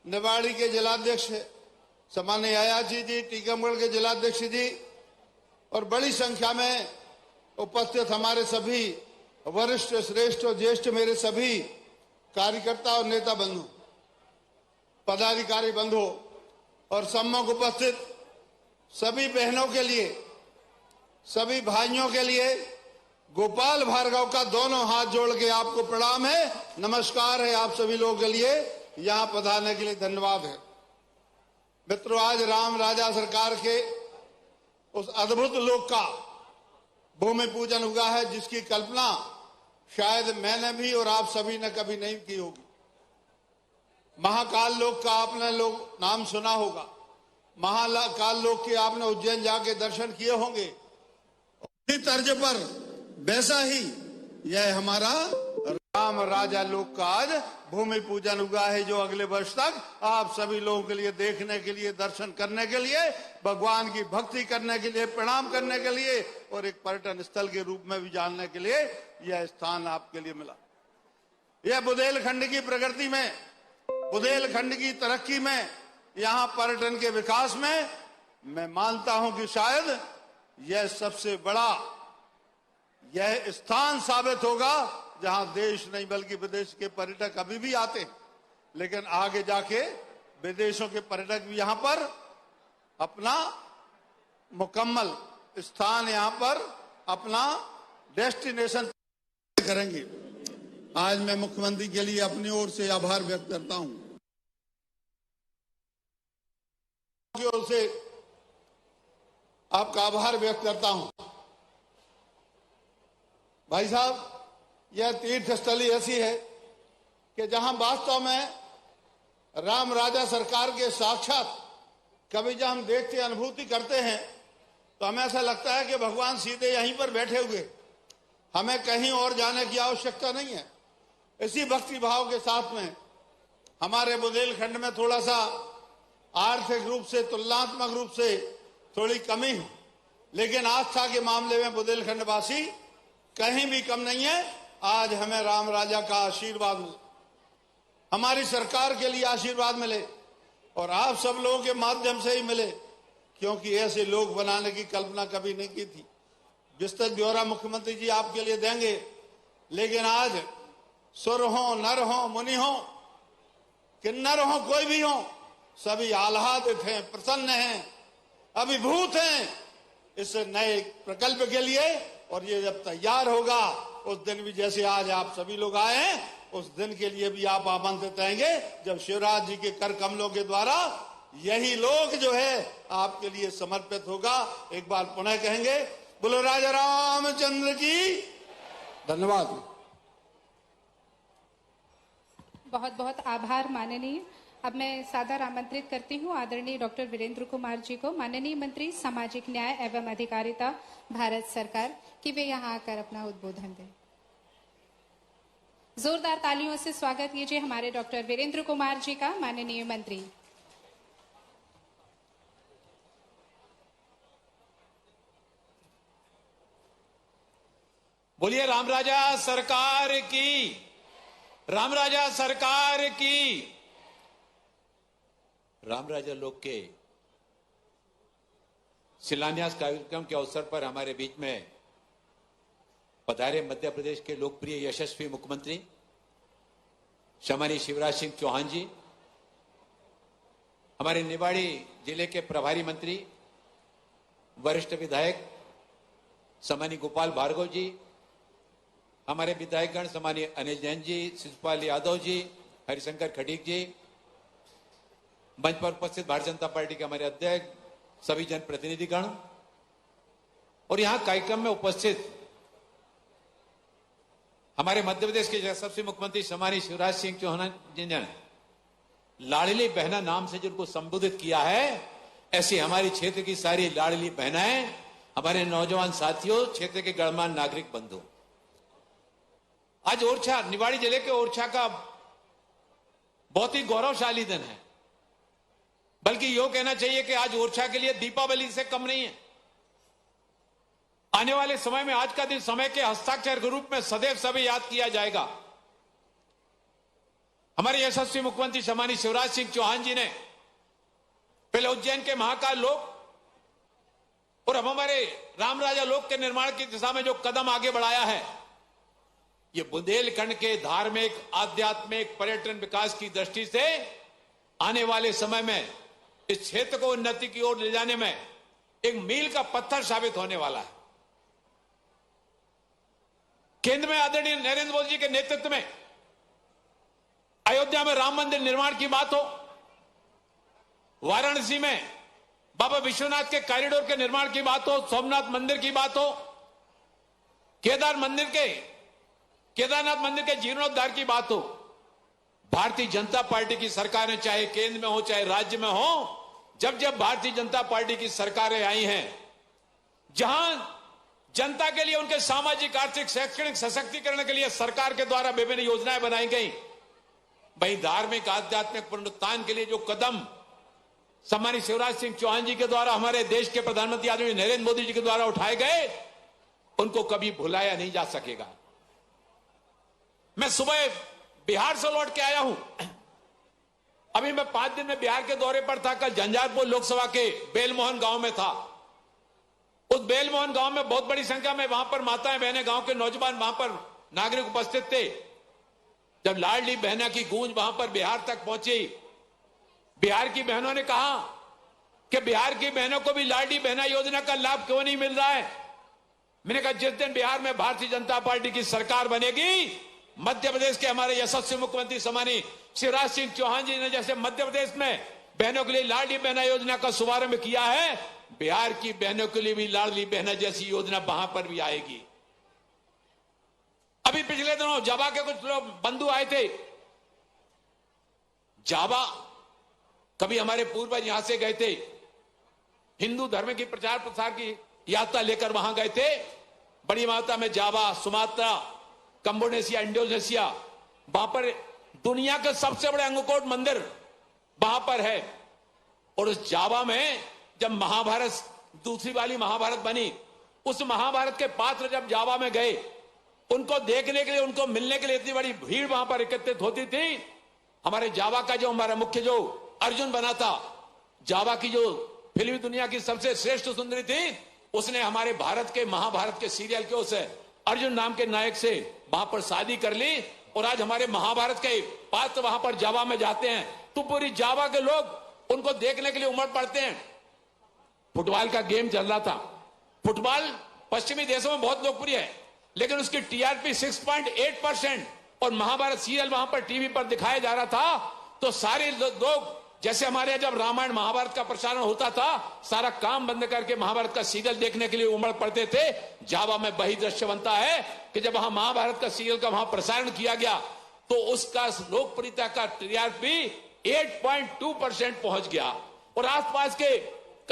निवाड़ी के जिलाध्यक्ष सम्माननीय अयाची जी, टीकमगढ़ के जिलाध्यक्ष जी, और बड़ी संख्या में उपस्थित हमारे सभी वरिष्ठ, श्रेष्ठ और ज्येष्ठ मेरे सभी कार्यकर्ता और नेता बंधु, पदाधिकारी बंधु और सम्मुख उपस्थित सभी बहनों के लिए, सभी भाइयों के लिए गोपाल भार्गव का दोनों हाथ जोड़ के आपको प्रणाम है, नमस्कार है। आप सभी लोगों के लिए यहां पधारने के लिए धन्यवाद है। मित्रों, आज राम राजा सरकार के उस अद्भुत लोक का भूमि पूजन हुआ है, जिसकी कल्पना शायद मैंने भी और आप सभी ने कभी नहीं की होगी। महाकाल लोक का आपने लोग नाम सुना होगा, महाकाल लोक के आपने उज्जैन जाके दर्शन किए होंगे। उसी तर्ज पर वैसा ही यह हमारा राम राजा लोक का आज भूमि पूजन हुआ है, जो अगले वर्ष तक आप सभी लोगों के लिए देखने के लिए, दर्शन करने के लिए, भगवान की भक्ति करने के लिए, प्रणाम करने के लिए और एक पर्यटन स्थल के रूप में भी जानने के लिए यह स्थान आपके लिए मिला। यह बुंदेलखंड की प्रगति में, बुंदेलखंड की तरक्की में, यहाँ पर्यटन के विकास में मैं मानता हूं कि शायद यह सबसे बड़ा यह स्थान साबित होगा जहां देश नहीं बल्कि विदेश के पर्यटक अभी भी आते हैं, लेकिन आगे जाके विदेशों के पर्यटक भी यहां पर अपना मुकम्मल स्थान, यहां पर अपना डेस्टिनेशन करेंगे। आज मैं मुख्यमंत्री के लिए अपनी ओर से आभार व्यक्त करता हूं, की ओर से आपका आभार व्यक्त करता हूं। भाई साहब, यह तीर्थ स्थली ऐसी है कि जहां वास्तव में राम राजा सरकार के साक्षात कभी जब हम देखते, अनुभूति करते हैं, तो हमें ऐसा लगता है कि भगवान सीधे यहीं पर बैठे हुए, हमें कहीं और जाने की आवश्यकता नहीं है। इसी भक्ति भाव के साथ में हमारे बुंदेलखंड में थोड़ा सा आर्थिक रूप से, तुलनात्मक रूप से थोड़ी कमी है, लेकिन आस्था के मामले में बुंदेलखंड वासी कहीं भी कम नहीं है। आज हमें राम राजा का आशीर्वाद मिले, हमारी सरकार के लिए आशीर्वाद मिले और आप सब लोगों के माध्यम से ही मिले, क्योंकि ऐसे लोग बनाने की कल्पना कभी नहीं की थी। विस्तृत ब्यौरा मुख्यमंत्री जी आपके लिए देंगे, लेकिन आज सुर हो, नर हो, मुनि हो, किन्नर हो कोई भी हो, सभी आह्लादित हैं, प्रसन्न हैं, अभिभूत हैं इस नए प्रकल्प के लिए। और ये जब तैयार होगा उस दिन भी, जैसे आज आप सभी लोग आए हैं, उस दिन के लिए भी आप आमंत्रित रहेंगे जब शिवराज जी के कर कमलों के द्वारा यही लोग जो है आपके लिए समर्पित होगा। एक बार पुनः कहेंगे, बोलो राजा रामचंद्र की। धन्यवाद। बहुत बहुत आभार माननीय। अब मैं सादर आमंत्रित करती हूँ आदरणीय डॉक्टर वीरेंद्र कुमार जी को, माननीय मंत्री सामाजिक न्याय एवं अधिकारिता भारत सरकार, कि वे यहाँ आकर अपना उद्बोधन दें। जोरदार तालियों से स्वागत कीजिए हमारे डॉक्टर वीरेंद्र कुमार जी का, माननीय मंत्री। बोलिए रामराजा सरकार की, रामराजा सरकार की। रामराजा लोक के शिलान्यास कार्यक्रम के अवसर पर हमारे बीच में पधारे मध्य प्रदेश के लोकप्रिय यशस्वी मुख्यमंत्री सम्मानीय शिवराज सिंह चौहान जी, हमारे निवाड़ी जिले के प्रभारी मंत्री वरिष्ठ विधायक सम्मानीय गोपाल भार्गव जी, हमारे विधायकगण सम्मानीय अनिल जैन जी, शिवपाल यादव जी, हरिशंकर खटीक जी, मंच पर उपस्थित भारतीय जनता पार्टी के हमारे अध्यक्ष, सभी जनप्रतिनिधिगण और यहां कार्यक्रम में उपस्थित हमारे मध्य प्रदेश के यशस्वी मुख्यमंत्री सम्मानीय शिवराज सिंह चौहान जी ने लाडली बहना नाम से जिनको संबोधित किया है, ऐसी हमारी क्षेत्र की सारी लाडली बहनाएं, हमारे नौजवान साथियों, क्षेत्र के गणमान्य नागरिक बंधु, आज ओरछा, निवाड़ी जिले के ओरछा का बहुत ही गौरवशाली दिन है। बल्कि यो कहना चाहिए कि आज ओरछा के लिए दीपावली से कम नहीं है। आने वाले समय में आज का दिन समय के हस्ताक्षर के रूप में सदैव सभी याद किया जाएगा। हमारे यशस्वी मुख्यमंत्री सम्मानीय शिवराज सिंह चौहान जी ने पहले उज्जैन के महाकाल लोक और अब हमारे रामराजा लोक के निर्माण की दिशा में जो कदम आगे बढ़ाया है, ये बुंदेलखंड के धार्मिक, आध्यात्मिक, पर्यटन विकास की दृष्टि से आने वाले समय में इस क्षेत्र को उन्नति की ओर ले जाने में एक मील का पत्थर साबित होने वाला है। केंद्र में आदरणीय नरेंद्र मोदी जी के नेतृत्व में अयोध्या में राम मंदिर निर्माण की बात हो, वाराणसी में बाबा विश्वनाथ के कॉरिडोर के निर्माण की बात हो, सोमनाथ मंदिर की बात हो, केदारनाथ मंदिर के जीर्णोद्धार की बात हो, भारतीय जनता पार्टी की सरकारें चाहे केंद्र में हो चाहे राज्य में हो, जब जब भारतीय जनता पार्टी की सरकारें आई हैं, जहां जनता के लिए उनके सामाजिक, आर्थिक, शैक्षणिक सशक्तिकरण के लिए सरकार के द्वारा विभिन्न योजनाएं बनाई गई, वहीं धार्मिक, आध्यात्मिक पुनरुत्थान के लिए जो कदम सम्मानित शिवराज सिंह चौहान जी के द्वारा, हमारे देश के प्रधानमंत्री आदरणीय नरेंद्र मोदी जी के द्वारा उठाए गए, उनको कभी भुलाया नहीं जा सकेगा। मैं सुबह बिहार से लौट के आया हूं। अभी मैं 5 दिन में बिहार के दौरे पर था। कल झंझारपुर लोकसभा के बेलमोहन गांव में था। उस बेलमोहन गांव में बहुत बड़ी संख्या में वहां पर माताएं बहनें, गांव के नौजवान, वहां पर नागरिक उपस्थित थे। जब लाडली बहना की गूंज वहां पर बिहार तक पहुंची, बिहार की बहनों ने कहा कि बिहार की बहनों को भी लाडली बहना योजना का लाभ क्यों नहीं मिल रहा है। मैंने कहा, जिस दिन बिहार में भारतीय जनता पार्टी की सरकार बनेगी, मध्य प्रदेश के हमारे यशस्वी मुख्यमंत्री सम्मानीय शिवराज सिंह चौहान जी ने जैसे मध्य प्रदेश में बहनों के लिए लाडली बहना योजना का शुभारंभ किया है, बिहार की बहनों के लिए भी लाडली बहना जैसी योजना वहां पर भी आएगी। अभी पिछले दिनों जावा के कुछ लोग बंधु आए थे। जावा, कभी हमारे पूर्वज यहां से गए थे, हिंदू धर्म की प्रचार प्रसार की यात्रा लेकर वहां गए थे। बड़ी मात्रा में जावा, सुमात्रा, कंबोनेशिया, इंडोनेशिया, वहां पर दुनिया के सबसे बड़े अंगकोट मंदिर वहां पर है। और उस जावा में जब महाभारत, दूसरी वाली महाभारत बनी, उस महाभारत के पात्र जब जावा में गए, उनको देखने के लिए, उनको मिलने के लिए इतनी बड़ी भीड़ वहां पर एकत्रित होती थी। हमारे जावा का जो हमारा मुख्य जो अर्जुन बना था, जावा की जो फिल्मी दुनिया की सबसे श्रेष्ठ सुंदरी थी, उसने हमारे भारत के महाभारत के सीरियल के उस अर्जुन नाम के नायक से वहां पर शादी कर ली। और आज हमारे महाभारत के पात्र वहां पर जावा में जाते हैं तो पूरी जावा के लोग उनको देखने के लिए उमड़ पड़ते हैं। फुटबॉल का गेम चल रहा था। फुटबॉल पश्चिमी देशों में बहुत लोकप्रिय है, लेकिन उसकी टीआरपी 6.8% और महाभारत सीरियल वहां पर टीवी पर दिखाया जा रहा था, तो सारे लोग, जैसे हमारे जब रामायण महाभारत का प्रसारण होता था, सारा काम बंद करके महाभारत का सीरियल देखने के लिए उमड़ पड़ते थे। जावा में वही दृश्य बनता है कि जब वहां महाभारत का सीरियल का वहां प्रसारण किया गया तो उसका लोकप्रियता का टीआरपी 8.2% पहुंच गया और आसपास के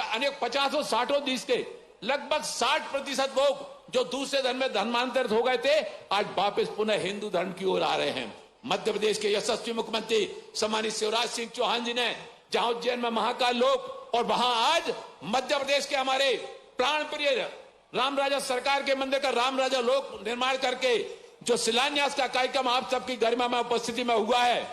अनेक 50-60 देश के लगभग 60% लोग जो दूसरे धर्म में धर्मांतरित हो गए थे, आज वापस पुनः हिंदू धर्म की ओर आ रहे हैं। मध्य प्रदेश के यशस्वी मुख्यमंत्री सम्मानित शिवराज सिंह चौहान जी ने जहां उज्जैन में महाकाल लोक और वहां आज मध्य प्रदेश के हमारे प्राण प्रिय राम राजा सरकार के मंदिर का राम राजा लोक निर्माण करके जो शिलान्यास का कार्यक्रम आप सबकी गरिमा में उपस्थिति में हुआ है,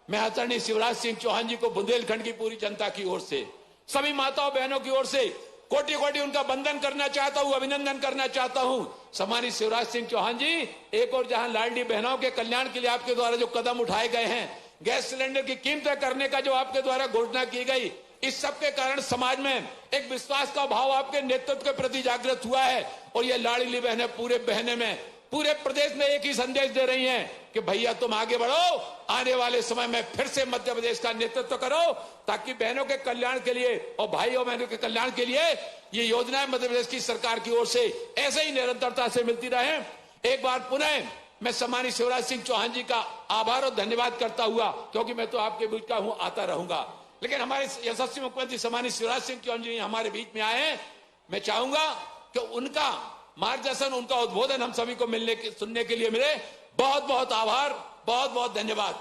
मैं आदरणीय शिवराज सिंह चौहान जी को बुंदेलखंड की पूरी जनता की ओर से, सभी माताओं बहनों की ओर से कोटि कोटि उनका वंदन करना चाहता हूं, अभिनंदन करना चाहता हूं। सम्मानित शिवराज सिंह चौहान जी, एक और जहां लाडली बहनों के कल्याण के लिए आपके द्वारा जो कदम उठाए गए हैं, गैस सिलेंडर की कीमतें करने का जो आपके द्वारा घोषणा की गई, इस सब के कारण समाज में एक विश्वास का भाव आपके नेतृत्व के प्रति जागृत हुआ है और ये लाडली बहनें पूरे बहने में पूरे प्रदेश में एक ही संदेश दे रही हैं कि भैया तुम आगे बढ़ो, आने वाले समय में फिर से मध्य प्रदेश का नेतृत्व करो, ताकि बहनों के कल्याण के लिए और भाइयों बहनों के कल्याण के लिए ये योजनाएं मध्य प्रदेश की सरकार की ओर से ऐसे ही निरंतरता से मिलती रहे। एक बार पुनः मैं सम्मानित शिवराज सिंह चौहान जी का आभार और धन्यवाद करता हुआ, क्योंकि मैं तो आपके बीच का हूं, आता रहूंगा, लेकिन हमारे यशस्वी मुख्यमंत्री सम्मानित शिवराज सिंह चौहान जी हमारे बीच में आए हैं। मैं चाहूंगा कि उनका मार्गदर्शन, उनका उद्बोधन हम सभी को सुनने के लिए मिले। बहुत बहुत आभार, बहुत बहुत धन्यवाद।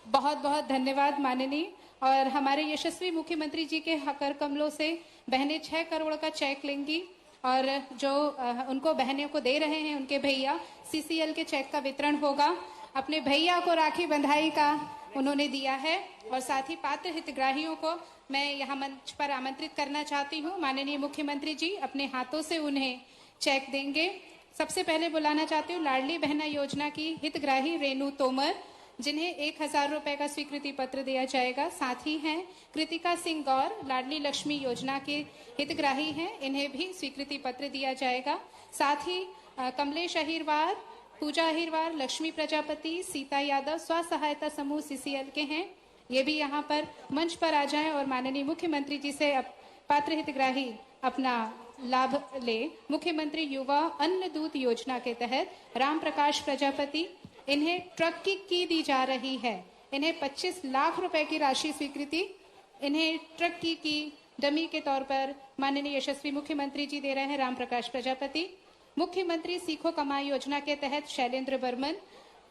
बहुत बहुत धन्यवाद माननीय। और हमारे यशस्वी मुख्यमंत्री जी के कर कमलों से बहनें 6 करोड़ का चेक लेंगी और जो उनको बहनों को दे रहे हैं उनके भैया सीसीएल के चेक का वितरण होगा। अपने भैया को राखी बंधाई का उन्होंने दिया है और साथ ही पात्र हितग्राहियों को मैं यहाँ मंच पर आमंत्रित करना चाहती हूँ। माननीय मुख्यमंत्री जी अपने हाथों से उन्हें चेक देंगे। सबसे पहले बुलाना चाहती हूँ लाडली बहना योजना की हितग्राही रेणु तोमर, जिन्हें 1000 रुपए का स्वीकृति पत्र दिया जाएगा। साथ ही हैं कृतिका सिंह गौर, लाडली लक्ष्मी योजना के हितग्राही हैं, इन्हें भी स्वीकृति पत्र दिया जाएगा। साथ ही कमलेश अहिरवार, पूजा अहिरवार, लक्ष्मी प्रजापति, सीता यादव स्व सहायता समूह सीसीएल के हैं, ये भी यहाँ पर मंच पर आ जाएं और माननीय मुख्यमंत्री जी से पात्र हितग्राही अपना लाभ ले। मुख्यमंत्री युवा अन्न दूत योजना के तहत राम प्रकाश प्रजापति, इन्हें ट्रक की दी जा रही है। इन्हें 25 लाख रुपए की राशि स्वीकृति इन्हें ट्रक की डमी के तौर पर माननीय यशस्वी मुख्यमंत्री जी दे रहे हैं। राम प्रकाश प्रजापति। मुख्यमंत्री सीखो कमाई योजना के तहत शैलेंद्र बर्मन,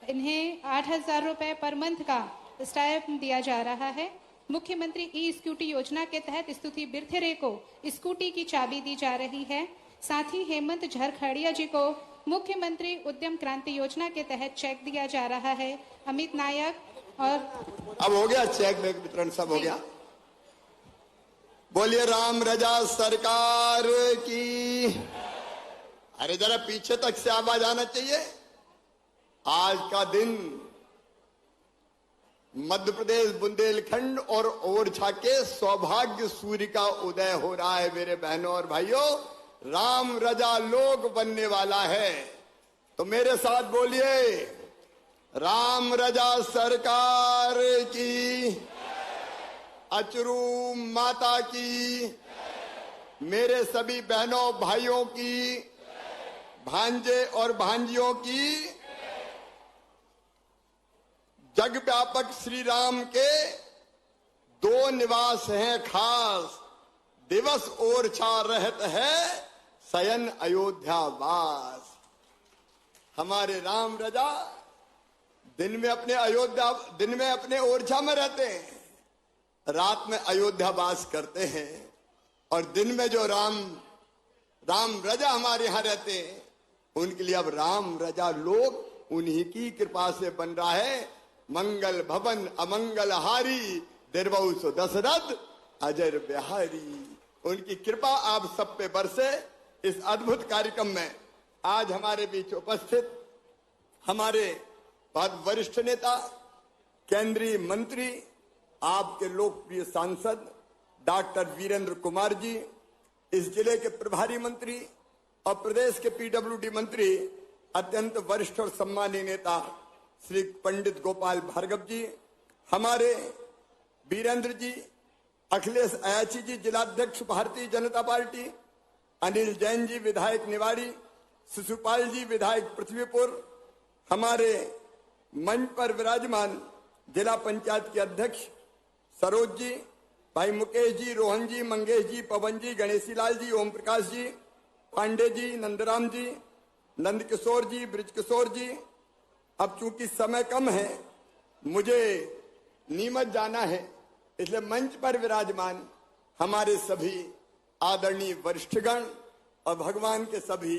इन्हें 8000 रुपए पर मंथ का स्टाइपेंड दिया जा रहा है। मुख्यमंत्री ई स्कूटी योजना के तहत स्तुति बिरथरे को स्कूटी की चाबी दी जा रही है। साथ ही हेमंत झरखड़िया जी को मुख्यमंत्री उद्यम क्रांति योजना के तहत चेक दिया जा रहा है। अमित नायक और अब हो गया चेक वितरण, सब हो गया। बोलिए राम रजा सरकार की। अरे जरा पीछे तक से आवाज आना चाहिए। आज का दिन मध्य प्रदेश बुंदेलखंड और ओरछा के सौभाग्य सूर्य का उदय हो रहा है। मेरे बहनों और भाइयों, राम रजा लोक बनने वाला है। तो मेरे साथ बोलिए राम रजा सरकार की, अचरू माता की, मेरे सभी बहनों भाइयों की, भांजे और भांजियों की, जग व्यापक श्री राम के 2 निवास हैं खास, दिवस ओरछा रहत है, शयन अयोध्या वास। हमारे राम रजा दिन में अपने ओरछा में रहते हैं, रात में अयोध्या वास करते हैं। और दिन में जो राम रजा हमारे यहाँ रहते हैं, उनके लिए अब राम रजा लोक उन्हीं की कृपा से बन रहा है। मंगल भवन अमंगल हारी, दिरबऊ सो दशरथ अजर बिहारी। उनकी कृपा आप सब पे बरसे। इस अद्भुत कार्यक्रम में आज हमारे बीच उपस्थित हमारे वरिष्ठ नेता, केंद्रीय मंत्री, आपके लोकप्रिय सांसद डॉक्टर वीरेंद्र कुमार जी, इस जिले के प्रभारी मंत्री और प्रदेश के पीडब्ल्यूडी मंत्री, अत्यंत वरिष्ठ और सम्मानीय नेता श्री पंडित गोपाल भार्गव जी, हमारे वीरेंद्र जी, अखिलेश अयाची जी, जिलाध्यक्ष भारतीय जनता पार्टी, अनिल जैन जी, विधायक निवाड़ी, शिशुपाल जी, विधायक पृथ्वीपुर, हमारे मंच पर विराजमान जिला पंचायत के अध्यक्ष सरोज जी, भाई मुकेश जी, रोहन जी, मंगेश जी, पवन जी, गणेशी लाल जी, ओम प्रकाश जी, पांडे जी, नंदराम जी, नंद किशोर जी, ब्रिज किशोर जी। अब चूंकि समय कम है, मुझे नीमच जाना है, इसलिए मंच पर विराजमान हमारे सभी आदरणीय वरिष्ठगण और भगवान के सभी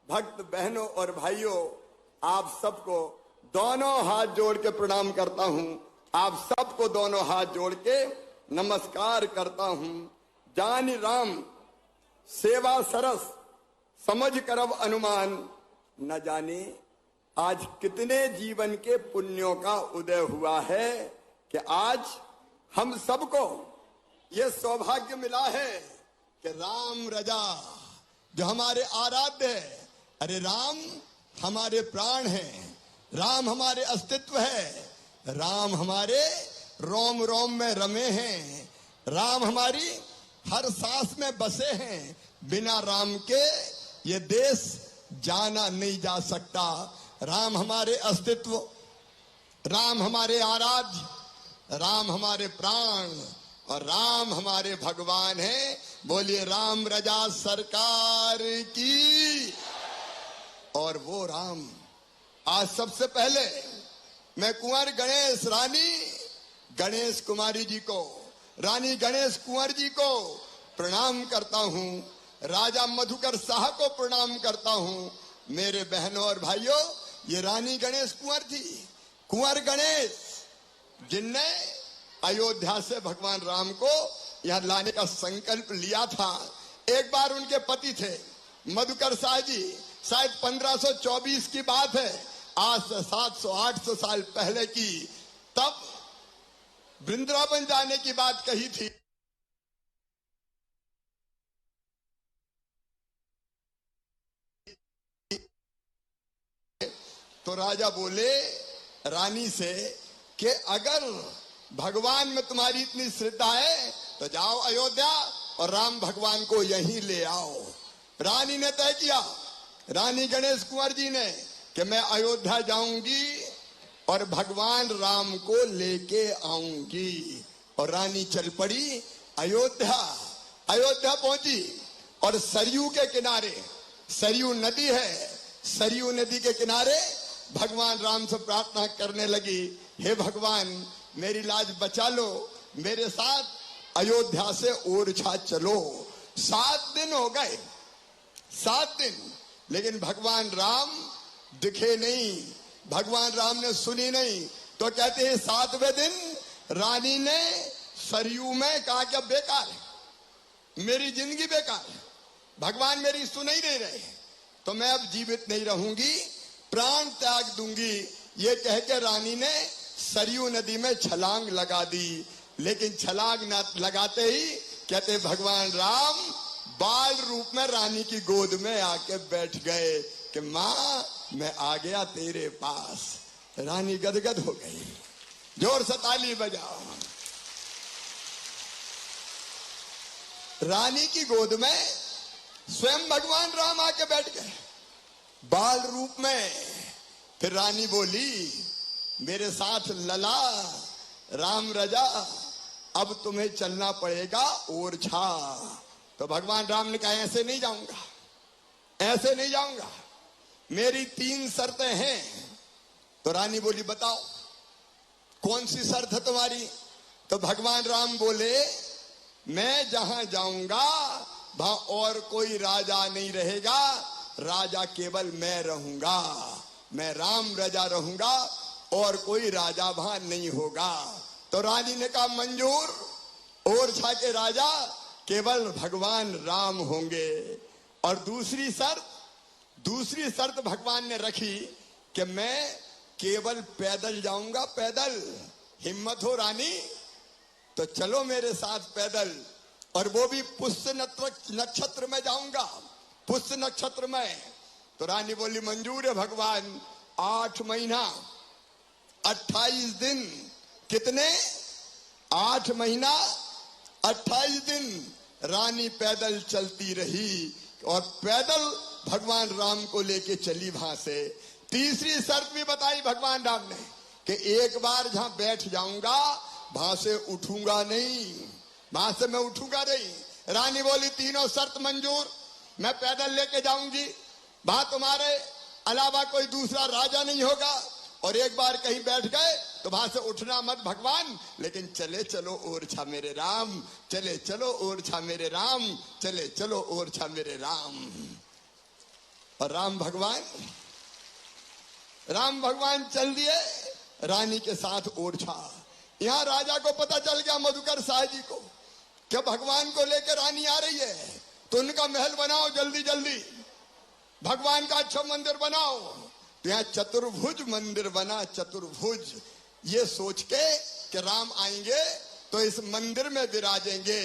भक्त बहनों और भाइयों, आप सबको दोनों हाथ जोड़ के प्रणाम करता हूं। आप सबको दोनों हाथ जोड़ के नमस्कार करता हूं। जानि राम सेवा सरस, समझ करब अनुमान, न जाने आज कितने जीवन के पुण्यों का उदय हुआ है कि आज हम सबको ये सौभाग्य मिला है कि राम रजा जो हमारे आराध्य है, अरे राम हमारे प्राण हैं, राम हमारे अस्तित्व है, राम हमारे रोम रोम में रमे हैं, राम हमारी हर सांस में बसे हैं। बिना राम के ये देश जाना नहीं जा सकता। राम हमारे अस्तित्व, राम हमारे आराध्य, राम हमारे प्राण और राम हमारे भगवान हैं। बोलिए राम रजा सरकार की। और वो राम, आज सबसे पहले मैं कुंवर गणेश रानी गणेश कुमारी जी को, रानी गणेश कुंवर जी को प्रणाम करता हूं, राजा मधुकर शाह को प्रणाम करता हूं। मेरे बहनों और भाइयों, ये रानी गणेश कुंवर थी, कुंवर गणेश, जिनने अयोध्या से भगवान राम को यहां लाने का संकल्प लिया था। एक बार उनके पति थे मधुकर शाह जी, शायद 1524 की बात है, आज से 700-800 साल पहले की, तब वृंदावन जाने की बात कही थी। तो राजा बोले रानी से कि अगर भगवान में तुम्हारी इतनी श्रद्धा है तो जाओ अयोध्या और राम भगवान को यहीं ले आओ। रानी ने तय किया, रानी गणेश कुंवर जी ने, कि मैं अयोध्या जाऊंगी और भगवान राम को लेके आऊंगी। और रानी चल पड़ी अयोध्या। अयोध्या पहुंची और सरयू के किनारे, सरयू नदी है, सरयू नदी के किनारे भगवान राम से प्रार्थना करने लगी, हे भगवान मेरी लाज बचा लो, मेरे साथ अयोध्या से ओरछा चलो। 7 दिन हो गए, 7 दिन, लेकिन भगवान राम दिखे नहीं, भगवान राम ने सुनी नहीं। तो कहते हैं 7वें दिन रानी ने सरयू में कहा क्या बेकार है, मेरी जिंदगी बेकार है, भगवान मेरी सुन ही नहीं रहे, तो मैं अब जीवित नहीं रहूंगी, प्राण त्याग दूंगी। ये कह के रानी ने सरयू नदी में छलांग लगा दी। लेकिन छलांग न लगाते ही कहते भगवान राम बाल रूप में रानी की गोद में आके बैठ गए कि माँ मैं आ गया तेरे पास। रानी गदगद हो गई। जोर से ताली बजाओ। रानी की गोद में स्वयं भगवान राम आके बैठ गए बाल रूप में। फिर रानी बोली, मेरे साथ लला राम रजा, अब तुम्हें चलना पड़ेगा ओरछा। तो भगवान राम ने कहा ऐसे नहीं जाऊंगा, ऐसे नहीं जाऊंगा, मेरी 3 शर्तें हैं। तो रानी बोली बताओ कौन सी शर्त है तुम्हारी। तो भगवान राम बोले, मैं जहां जाऊंगा वहां और कोई राजा नहीं रहेगा, राजा केवल मैं रहूंगा, मैं राम रजा रहूंगा और कोई राजा वहां नहीं होगा। तो रानी ने कहा मंजूर, ओरछा के राजा केवल भगवान राम होंगे। और दूसरी शर्त भगवान ने रखी कि मैं केवल पैदल जाऊंगा, पैदल। हिम्मत हो रानी तो चलो मेरे साथ पैदल, और वो भी पुष्य नक्षत्र में जाऊंगा, पुष्य नक्षत्र में। तो रानी बोली मंजूर है भगवान। 8 महीना 28 दिन, कितने? 8 महीना 28 दिन रानी पैदल चलती रही, और पैदल भगवान राम को लेके चली वहां से। तीसरी शर्त भी बताई भगवान राम ने कि एक बार जहां बैठ जाऊंगा वहां से उठूंगा नहीं, वहां से मैं उठूंगा नहीं। रानी बोली तीनों शर्त मंजूर, मैं पैदल लेके जाऊंगी, वहां तुम्हारे अलावा कोई दूसरा राजा नहीं होगा, और एक बार कहीं बैठ गए तो वहां से उठना मत भगवान, लेकिन चले चलो ओरछा मेरे राम, चले चलो ओरछा मेरे राम, चले चलो ओरछा मेरे राम। और राम भगवान चल दिए रानी के साथ ओरछा। यहां राजा को पता चल गया, मधुकर शाह जी को, कि भगवान को लेकर रानी आ रही है, तो उनका महल बनाओ जल्दी जल्दी, भगवान का अच्छा मंदिर बनाओ। तो यहाँ चतुर्भुज मंदिर बना, चतुर्भुज, ये सोच के कि राम आएंगे तो इस मंदिर में विराजेंगे।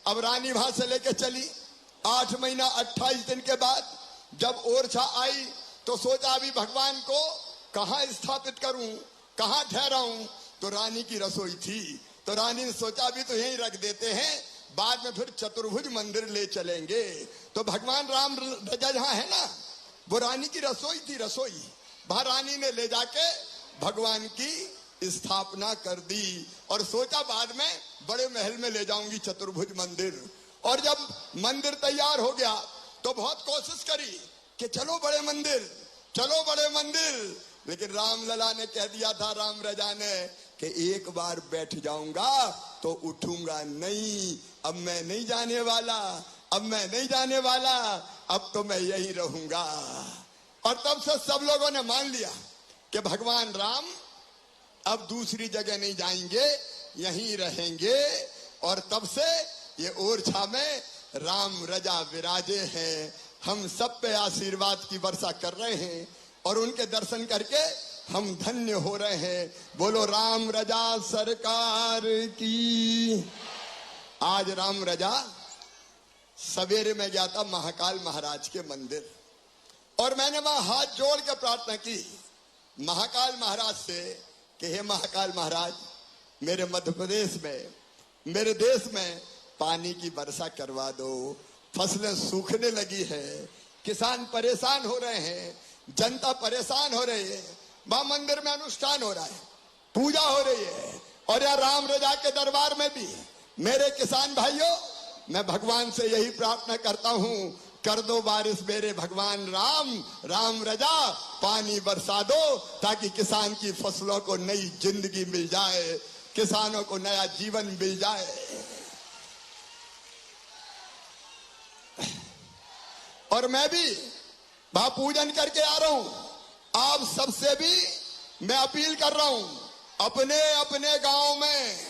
अब रानी वहां से लेके चली। 8 महीना 28 दिन के बाद जब ओरछा आई तो सोचा अभी भगवान को कहाँ स्थापित करूं, कहाँ ठहराऊं। तो रानी की रसोई थी, तो रानी ने सोचा अभी तो यहीं रख देते हैं, बाद में फिर चतुर्भुज मंदिर ले चलेंगे। तो भगवान राम रजा जहां है ना, वो रानी की रसोई थी, रसोई। वहां रानी ने ले जाके भगवान की स्थापना कर दी, और सोचा बाद में बड़े महल में ले जाऊंगी चतुर्भुज मंदिर। और जब मंदिर तैयार हो गया तो बहुत कोशिश करी कि चलो बड़े मंदिर, चलो बड़े मंदिर, लेकिन राम लला ने कह दिया था, राम रजा ने, कि एक बार बैठ जाऊंगा तो उठूंगा नहीं, अब मैं नहीं जाने वाला, अब मैं नहीं जाने वाला, अब तो मैं यही रहूंगा। और तब से सब लोगों ने मान लिया कि भगवान राम अब दूसरी जगह नहीं जाएंगे, यहीं रहेंगे। और तब से ये ओरछा में राम रजा विराजे हैं। हम सब पे आशीर्वाद की वर्षा कर रहे हैं, और उनके दर्शन करके हम धन्य हो रहे हैं। बोलो राम रजा सरकार की। आज राम रजा सवेरे में गया था महाकाल महाराज के मंदिर, और मैंने वहां हाथ जोड़ के प्रार्थना की महाकाल महाराज से कि हे महाकाल महाराज, मेरे मध्य प्रदेश में, मेरे देश में पानी की वर्षा करवा दो। फसलें सूखने लगी है, किसान परेशान हो रहे हैं, जनता परेशान हो रही है। वहां मंदिर में अनुष्ठान हो रहा है, पूजा हो रही है, और यह राम रजा के दरबार में भी मेरे किसान भाइयों, मैं भगवान से यही प्रार्थना करता हूं, कर दो बारिश मेरे भगवान राम, राम रजा, पानी बरसा दो, ताकि किसान की फसलों को नई जिंदगी मिल जाए, किसानों को नया जीवन मिल जाए। और मैं भी वहां पूजन करके आ रहा हूं। आप सबसे भी मैं अपील कर रहा हूं, अपने अपने गांव में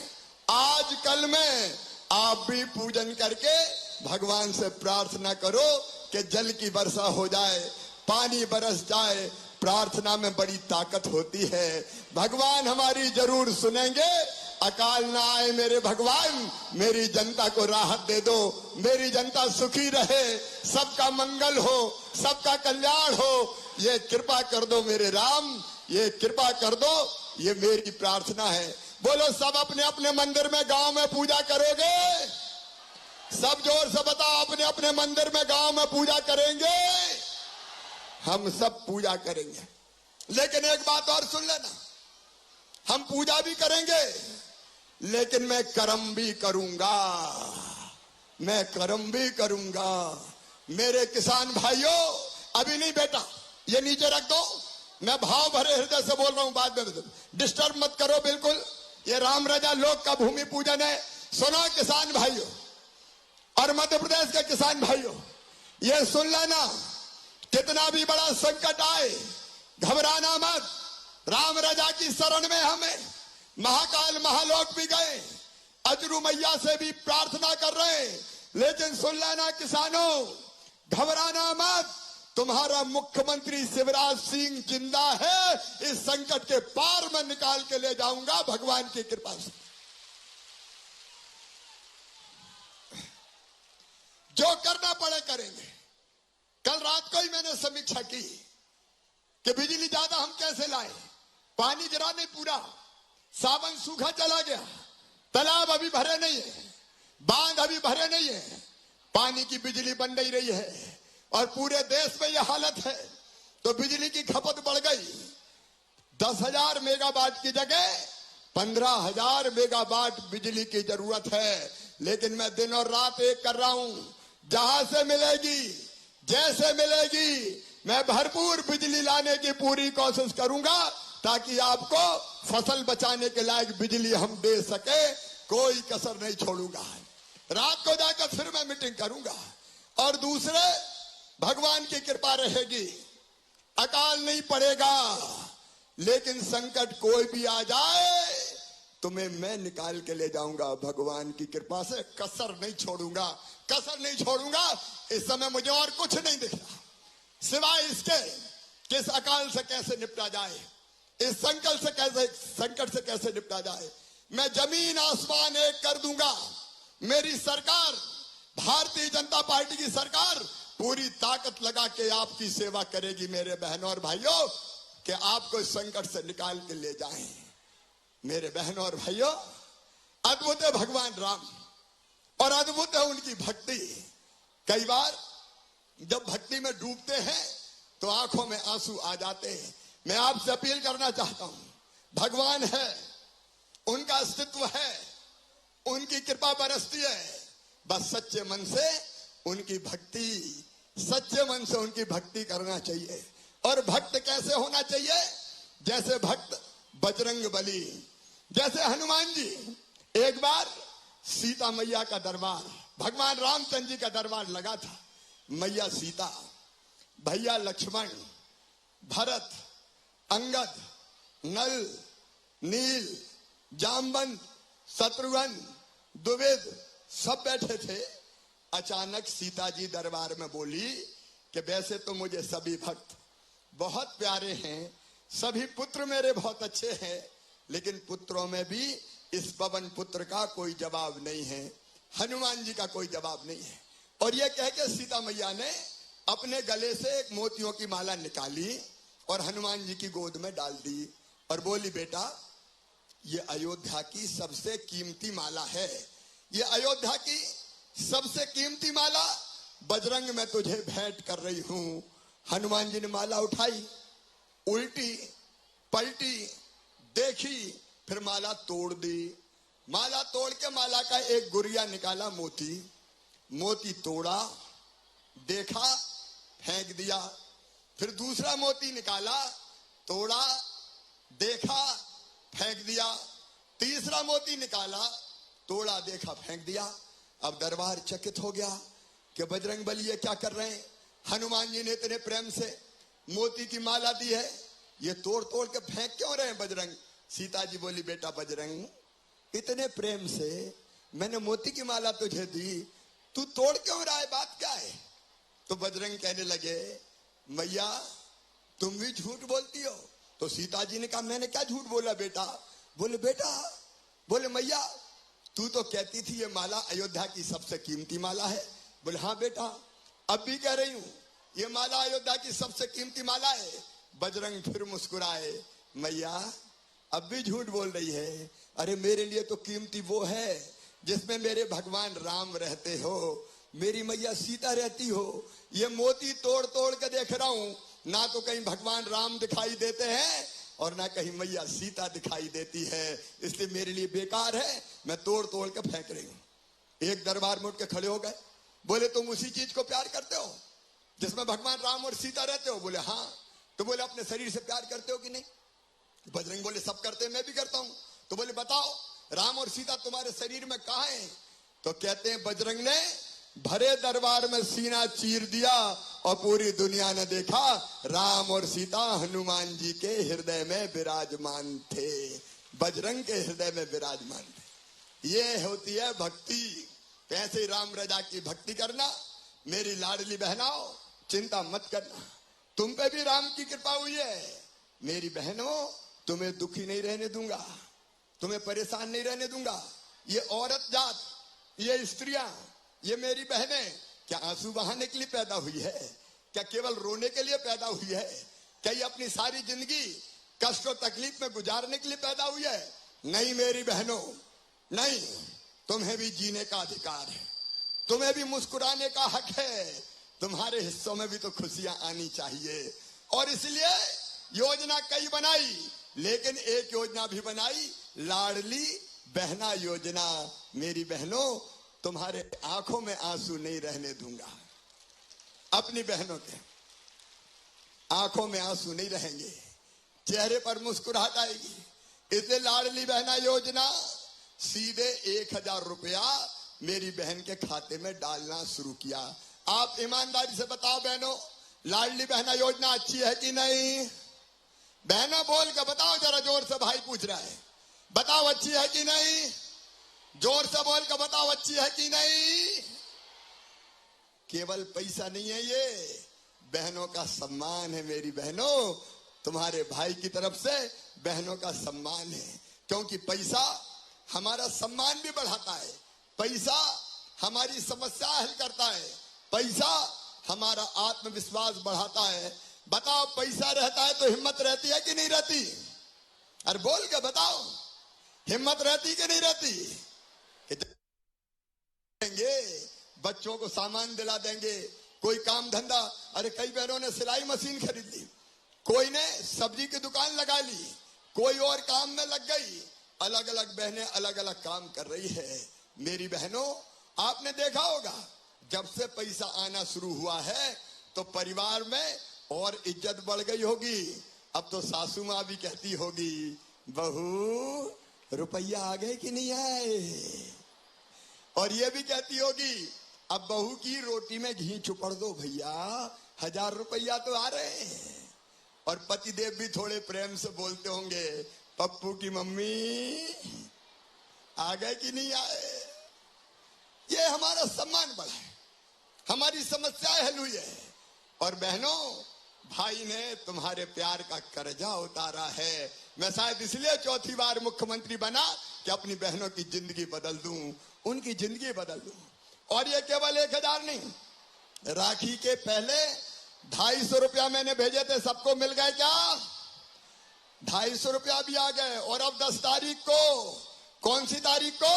आज कल में आप भी पूजन करके भगवान से प्रार्थना करो कि जल की वर्षा हो जाए, पानी बरस जाए। प्रार्थना में बड़ी ताकत होती है, भगवान हमारी जरूर सुनेंगे। अकाल ना आए मेरे भगवान, मेरी जनता को राहत दे दो, मेरी जनता सुखी रहे, सबका मंगल हो, सबका कल्याण हो, ये कृपा कर दो मेरे राम, ये कृपा कर दो, ये मेरी प्रार्थना है। बोलो सब अपने अपने मंदिर में गांव में पूजा करोगे? सब जोर से बताओ, अपने अपने मंदिर में गांव में पूजा करेंगे? हम सब पूजा करेंगे, लेकिन एक बात और सुन लेना, हम पूजा भी करेंगे लेकिन मैं कर्म भी करूंगा, मैं कर्म भी करूंगा। मेरे किसान भाइयों, अभी नहीं बेटा, ये नीचे रख दो, मैं भाव भरे हृदय से बोल रहा हूं, बाद में डिस्टर्ब मत करो बिल्कुल। ये राम रजा लोक का भूमि पूजन है। सुनो किसान भाइयों और मध्य प्रदेश के किसान भाइयों, ये सुन लेना, कितना भी बड़ा संकट आए घबराना मत। राम रजा की शरण में हमें महाकाल महालोक भी गए, अजरू मैया से भी प्रार्थना कर रहे हैं, लेकिन सुन लेना किसानों, घबराना मत। तुम्हारा मुख्यमंत्री शिवराज सिंह जिंदा है। इस संकट के पार में निकाल के ले जाऊंगा भगवान की कृपा से। जो करना पड़े करेंगे। कल रात को ही मैंने समीक्षा की कि बिजली ज्यादा हम कैसे लाए। पानी जरा नहीं पूरा, सावन सूखा चला गया, तालाब अभी भरे नहीं है, बांध अभी भरे नहीं है, पानी की बिजली बन नहीं रही है और पूरे देश में यह हालत है। तो बिजली की खपत बढ़ गई। 10,000 मेगावाट की जगह 15,000 मेगावाट बिजली की जरूरत है। लेकिन मैं दिन और रात एक कर रहा हूं, जहां से मिलेगी, जैसे मिलेगी, मैं भरपूर बिजली लाने की पूरी कोशिश करूंगा ताकि आपको फसल बचाने के लायक बिजली हम दे सके। कोई कसर नहीं छोड़ूंगा। रात को जाकर फिर मैं मीटिंग करूंगा। और दूसरे, भगवान की कृपा रहेगी, अकाल नहीं पड़ेगा, लेकिन संकट कोई भी आ जाए तुम्हें मैं निकाल के ले जाऊंगा भगवान की कृपा से। कसर नहीं छोड़ूंगा, कसर नहीं छोड़ूंगा। इस समय मुझे और कुछ नहीं दिख रहा सिवाय इसके कि इस अकाल से कैसे निपटा जाए, इस संकट से कैसे निपटा जाए। मैं जमीन आसमान एक कर दूंगा। मेरी सरकार, भारतीय जनता पार्टी की सरकार पूरी ताकत लगा के आपकी सेवा करेगी मेरे बहनों और भाइयों, कि आपको इस संकट से निकाल के ले जाएं। मेरे बहनों और भाइयों, अद्भुत है भगवान राम और अद्भुत है उनकी भक्ति। कई बार जब भक्ति में डूबते हैं तो आंखों में आंसू आ जाते हैं। मैं आपसे अपील करना चाहता हूं, भगवान है, उनका अस्तित्व है, उनकी कृपा बरसती है। बस सच्चे मन से उनकी भक्ति, सच्चे मन से उनकी भक्ति करना चाहिए। और भक्त कैसे होना चाहिए? जैसे भक्त बजरंग बली, जैसे हनुमान जी। एक बार सीता मैया का दरबार, भगवान रामचंद्र जी का दरबार लगा था। मैया सीता, भैया लक्ष्मण, भरत, अंगद, नल, नील, जामवंत, शत्रुघ्न, द्विविद सब बैठे थे। अचानक सीता जी दरबार में बोली कि वैसे तो मुझे सभी भक्त बहुत प्यारे हैं, सभी पुत्र मेरे बहुत अच्छे हैं, लेकिन पुत्रों में भी इस पवन पुत्र का कोई जवाब नहीं है, हनुमान जी का कोई जवाब नहीं है। और यह कह के सीता मैया ने अपने गले से एक मोतियों की माला निकाली और हनुमान जी की गोद में डाल दी और बोली, बेटा ये अयोध्या की सबसे कीमती माला है, ये अयोध्या की सबसे कीमती माला बजरंग मैं तुझे भेंट कर रही हूं। हनुमान जी ने माला उठाई, उल्टी पलटी, देखी, फिर माला तोड़ दी। माला तोड़ के माला का एक गुरिया निकाला, मोती तोड़ा, देखा, फेंक दिया। फिर दूसरा मोती निकाला, तोड़ा, देखा, फेंक दिया। तीसरा मोती निकाला, तोड़ा, देखा, फेंक दिया। अब दरबार चकित हो गया कि बजरंग बली ये क्या कर रहे हैं? हनुमान जी ने इतने प्रेम से मोती की माला दी है, ये तोड़ तोड़ के फेंक क्यों रहे हैं बजरंग? सीता जी बोली, बेटा बजरंग, इतने प्रेम से मैंने मोती की माला तुझे दी, तू तोड़ क्यों रहा है, बात क्या है? तो बजरंग कहने लगे, मैया तुम भी झूठ बोलती हो। तो सीता जी ने कहा, मैंने क्या झूठ बोला बेटा? बोले मैया तू तो कहती थी ये माला अयोध्या की सबसे कीमती माला है। बोले हाँ बेटा, अब भी कह रही हूं ये माला अयोध्या की सबसे कीमती माला है। बजरंग फिर मुस्कुराए, मैया अब भी झूठ बोल रही है। अरे मेरे लिए तो कीमती वो है जिसमें मेरे भगवान राम रहते हो, मेरी मैया सीता रहती हो। ये मोती तोड़ तोड़ के देख रहा हूं, ना तो कहीं भगवान राम दिखाई देते हैं और ना कहीं मैया सीता दिखाई देती है, इसलिए मेरे लिए बेकार है, मैं तोड़ तोड़ के फेंक रही हूं। एक दरबार में उठ के खड़े हो गए, बोले तुम उसी चीज को प्यार करते हो जिसमें भगवान राम और सीता रहते हो? बोले हाँ। तो बोले अपने शरीर से प्यार करते हो कि नहीं? बजरंग बोले सब करते हैं, मैं भी करता हूं। तो बोले बताओ राम और सीता तुम्हारे शरीर में कहां है? तो कहते हैं बजरंग ने भरे दरबार में सीना चीर दिया और पूरी दुनिया ने देखा राम और सीता हनुमान जी के हृदय में विराजमान थे, बजरंग के हृदय में विराजमान थे। ये होती है भक्ति। कैसे राम रजा की भक्ति करना। मेरी लाडली बहनाओं, चिंता मत करना, तुम पे भी राम की कृपा हुई है। मेरी बहनों, तुम्हें दुखी नहीं रहने दूंगा, तुम्हें परेशान नहीं रहने दूंगा। ये औरत जात, ये स्त्रियां, ये मेरी बहनें क्या आंसू बहाने के लिए पैदा हुई है? क्या केवल रोने के लिए पैदा हुई है? क्या ये अपनी सारी जिंदगी कष्ट और तकलीफ में गुजारने के लिए पैदा हुई है? नहीं मेरी बहनों, नहीं। तुम्हें भी जीने का अधिकार है, तुम्हें भी मुस्कुराने का हक है, तुम्हारे हिस्सों में भी तो खुशियां आनी चाहिए। और इसलिए योजना कई बनाई, लेकिन एक योजना भी बनाई, लाडली बहना योजना। मेरी बहनों, तुम्हारे आंखों में आंसू नहीं रहने दूंगा, अपनी बहनों के आंखों में आंसू नहीं रहेंगे, चेहरे पर मुस्कुराहट आएगी। इसलिए लाडली बहना योजना सीधे 1000 रुपया मेरी बहन के खाते में डालना शुरू किया। आप ईमानदारी से बताओ बहनों, लाडली बहना योजना अच्छी है कि नहीं? बहनों बोल के बताओ जरा, जोर से, भाई पूछ रहा है, बताओ अच्छी है कि नहीं? जोर से बोल के बताओ अच्छी है कि नहीं? केवल पैसा नहीं है, ये बहनों का सम्मान है। मेरी बहनों, तुम्हारे भाई की तरफ से बहनों का सम्मान है, क्योंकि पैसा हमारा सम्मान भी बढ़ाता है, पैसा हमारी समस्या हल करता है, पैसा हमारा आत्मविश्वास बढ़ाता है। बताओ, पैसा रहता है तो हिम्मत रहती है कि नहीं रहती? अरे बोल के बताओ, हिम्मत रहती कि नहीं रहती? देंगे बच्चों को सामान दिला देंगे, कोई काम धंधा। अरे कई बहनों ने सिलाई मशीन खरीद ली, कोई ने सब्जी की दुकान लगा ली, कोई और काम में लग गई। अलग अलग बहनें अलग अलग काम कर रही है। मेरी बहनों, आपने देखा होगा, जब से पैसा आना शुरू हुआ है तो परिवार में और इज्जत बढ़ गई होगी। अब तो सासू माँ भी कहती होगी, बहू रुपया आ गए कि नहीं आए? और ये भी कहती होगी, अब बहू की रोटी में घी चुपड़ दो भैया, 1000 रुपया तो आ रहे हैं। और पतिदेव भी थोड़े प्रेम से बोलते होंगे, पप्पू की मम्मी आ गए कि नहीं आए? ये हमारा सम्मान बढ़ा है, हमारी समस्याएं हल हुई है। और बहनों, भाई ने तुम्हारे प्यार का कर्जा उतारा है। मैं शायद इसलिए चौथी बार मुख्यमंत्री बना कि अपनी बहनों की जिंदगी बदल दूं, उनकी जिंदगी बदल दूं। और ये केवल 1000 नहीं, राखी के पहले 250 रुपया मैंने भेजे थे, सबको मिल गए क्या? 250 रुपया भी आ गए। और अब 10 तारीख को, कौन सी तारीख को?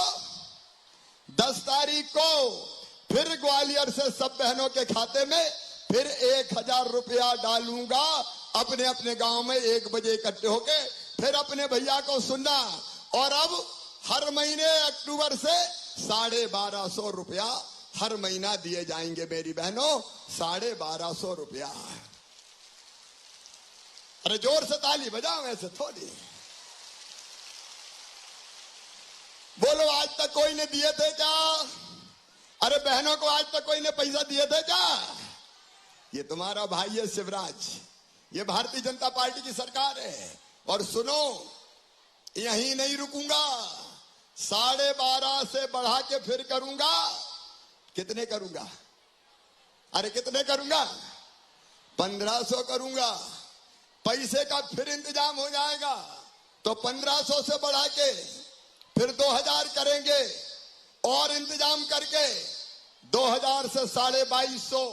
10 तारीख को फिर ग्वालियर से सब बहनों के खाते में फिर 1000 रुपया डालूंगा। अपने अपने गांव में 1 बजे इकट्ठे होके फिर अपने भैया को सुनना। और अब हर महीने अक्टूबर से 1250 रुपया हर महीना दिए जाएंगे मेरी बहनों, 1250 रुपया। अरे जोर से ताली बजाओ, ऐसे थोड़ी बोलो। आज तक कोई ने दिए थे क्या? अरे बहनों को आज तक कोई ने पैसा दिए थे क्या? ये तुम्हारा भाई है शिवराज, ये भारतीय जनता पार्टी की सरकार है। और सुनो, यहीं नहीं रुकूंगा, 12.5 से बढ़ा के फिर करूंगा। कितने करूंगा? अरे कितने करूंगा? 1500 करूंगा। पैसे का फिर इंतजाम हो जाएगा तो 1500 से बढ़ा के फिर 2000 करेंगे। और इंतजाम करके 2000 से 2250,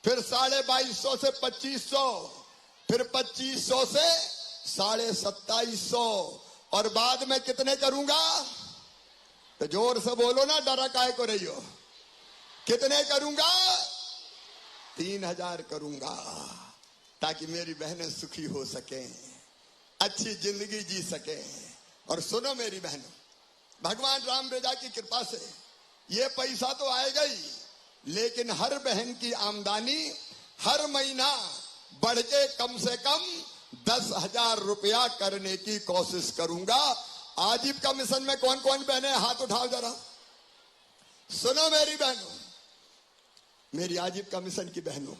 फिर 2250 से 2500, फिर 2500 से 2750। और बाद में कितने करूंगा? तो जोर से बोलो ना, डरा काहे को रही हो? कितने करूंगा? 3000 करूंगा, ताकि मेरी बहनें सुखी हो सके, अच्छी जिंदगी जी सके। और सुनो मेरी बहनों, भगवान राम रेजा की कृपा से ये पैसा तो आएगा ही, लेकिन हर बहन की आमदनी हर महीना बढ़ के कम से कम 10,000 रुपया करने की कोशिश करूंगा। आजीविका मिशन में कौन कौन बहनें हाथ उठाओ जरा। सुनो मेरी बहनों, मेरी आजीविका मिशन की बहनों,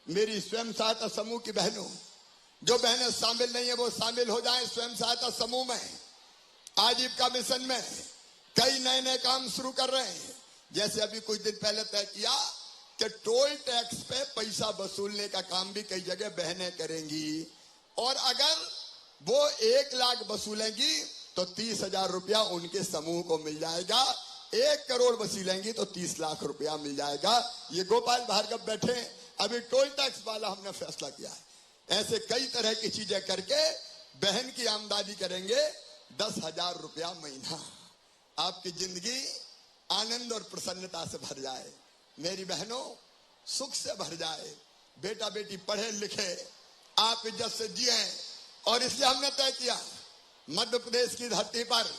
मेरी स्वयं सहायता समूह की बहनों, जो बहनें शामिल नहीं है वो शामिल हो जाएं स्वयं सहायता समूह में। आजीविका मिशन में कई नए नए काम शुरू कर रहे हैं। जैसे अभी कुछ दिन पहले तय किया कि टोल टैक्स पे पैसा वसूलने का काम भी कई जगह बहनें करेंगी, और अगर वो 1 लाख वसूलेंगी तो 30,000 रुपया उनके समूह को मिल जाएगा। 1 करोड़ वसूलेंगी तो 30 लाख रुपया मिल जाएगा। ये गोपाल भार्गव बैठे, अभी टोल टैक्स वाला हमने फैसला किया है। ऐसे कई तरह की चीजें करके बहन की आमदनी करेंगे 10,000 रुपया महीना। आपकी जिंदगी आनंद और प्रसन्नता से भर जाए, मेरी बहनों सुख से भर जाए, बेटा बेटी पढ़े लिखे, आप इज्जत से जिए। और इसलिए हमने तय किया, मध्य प्रदेश की धरती पर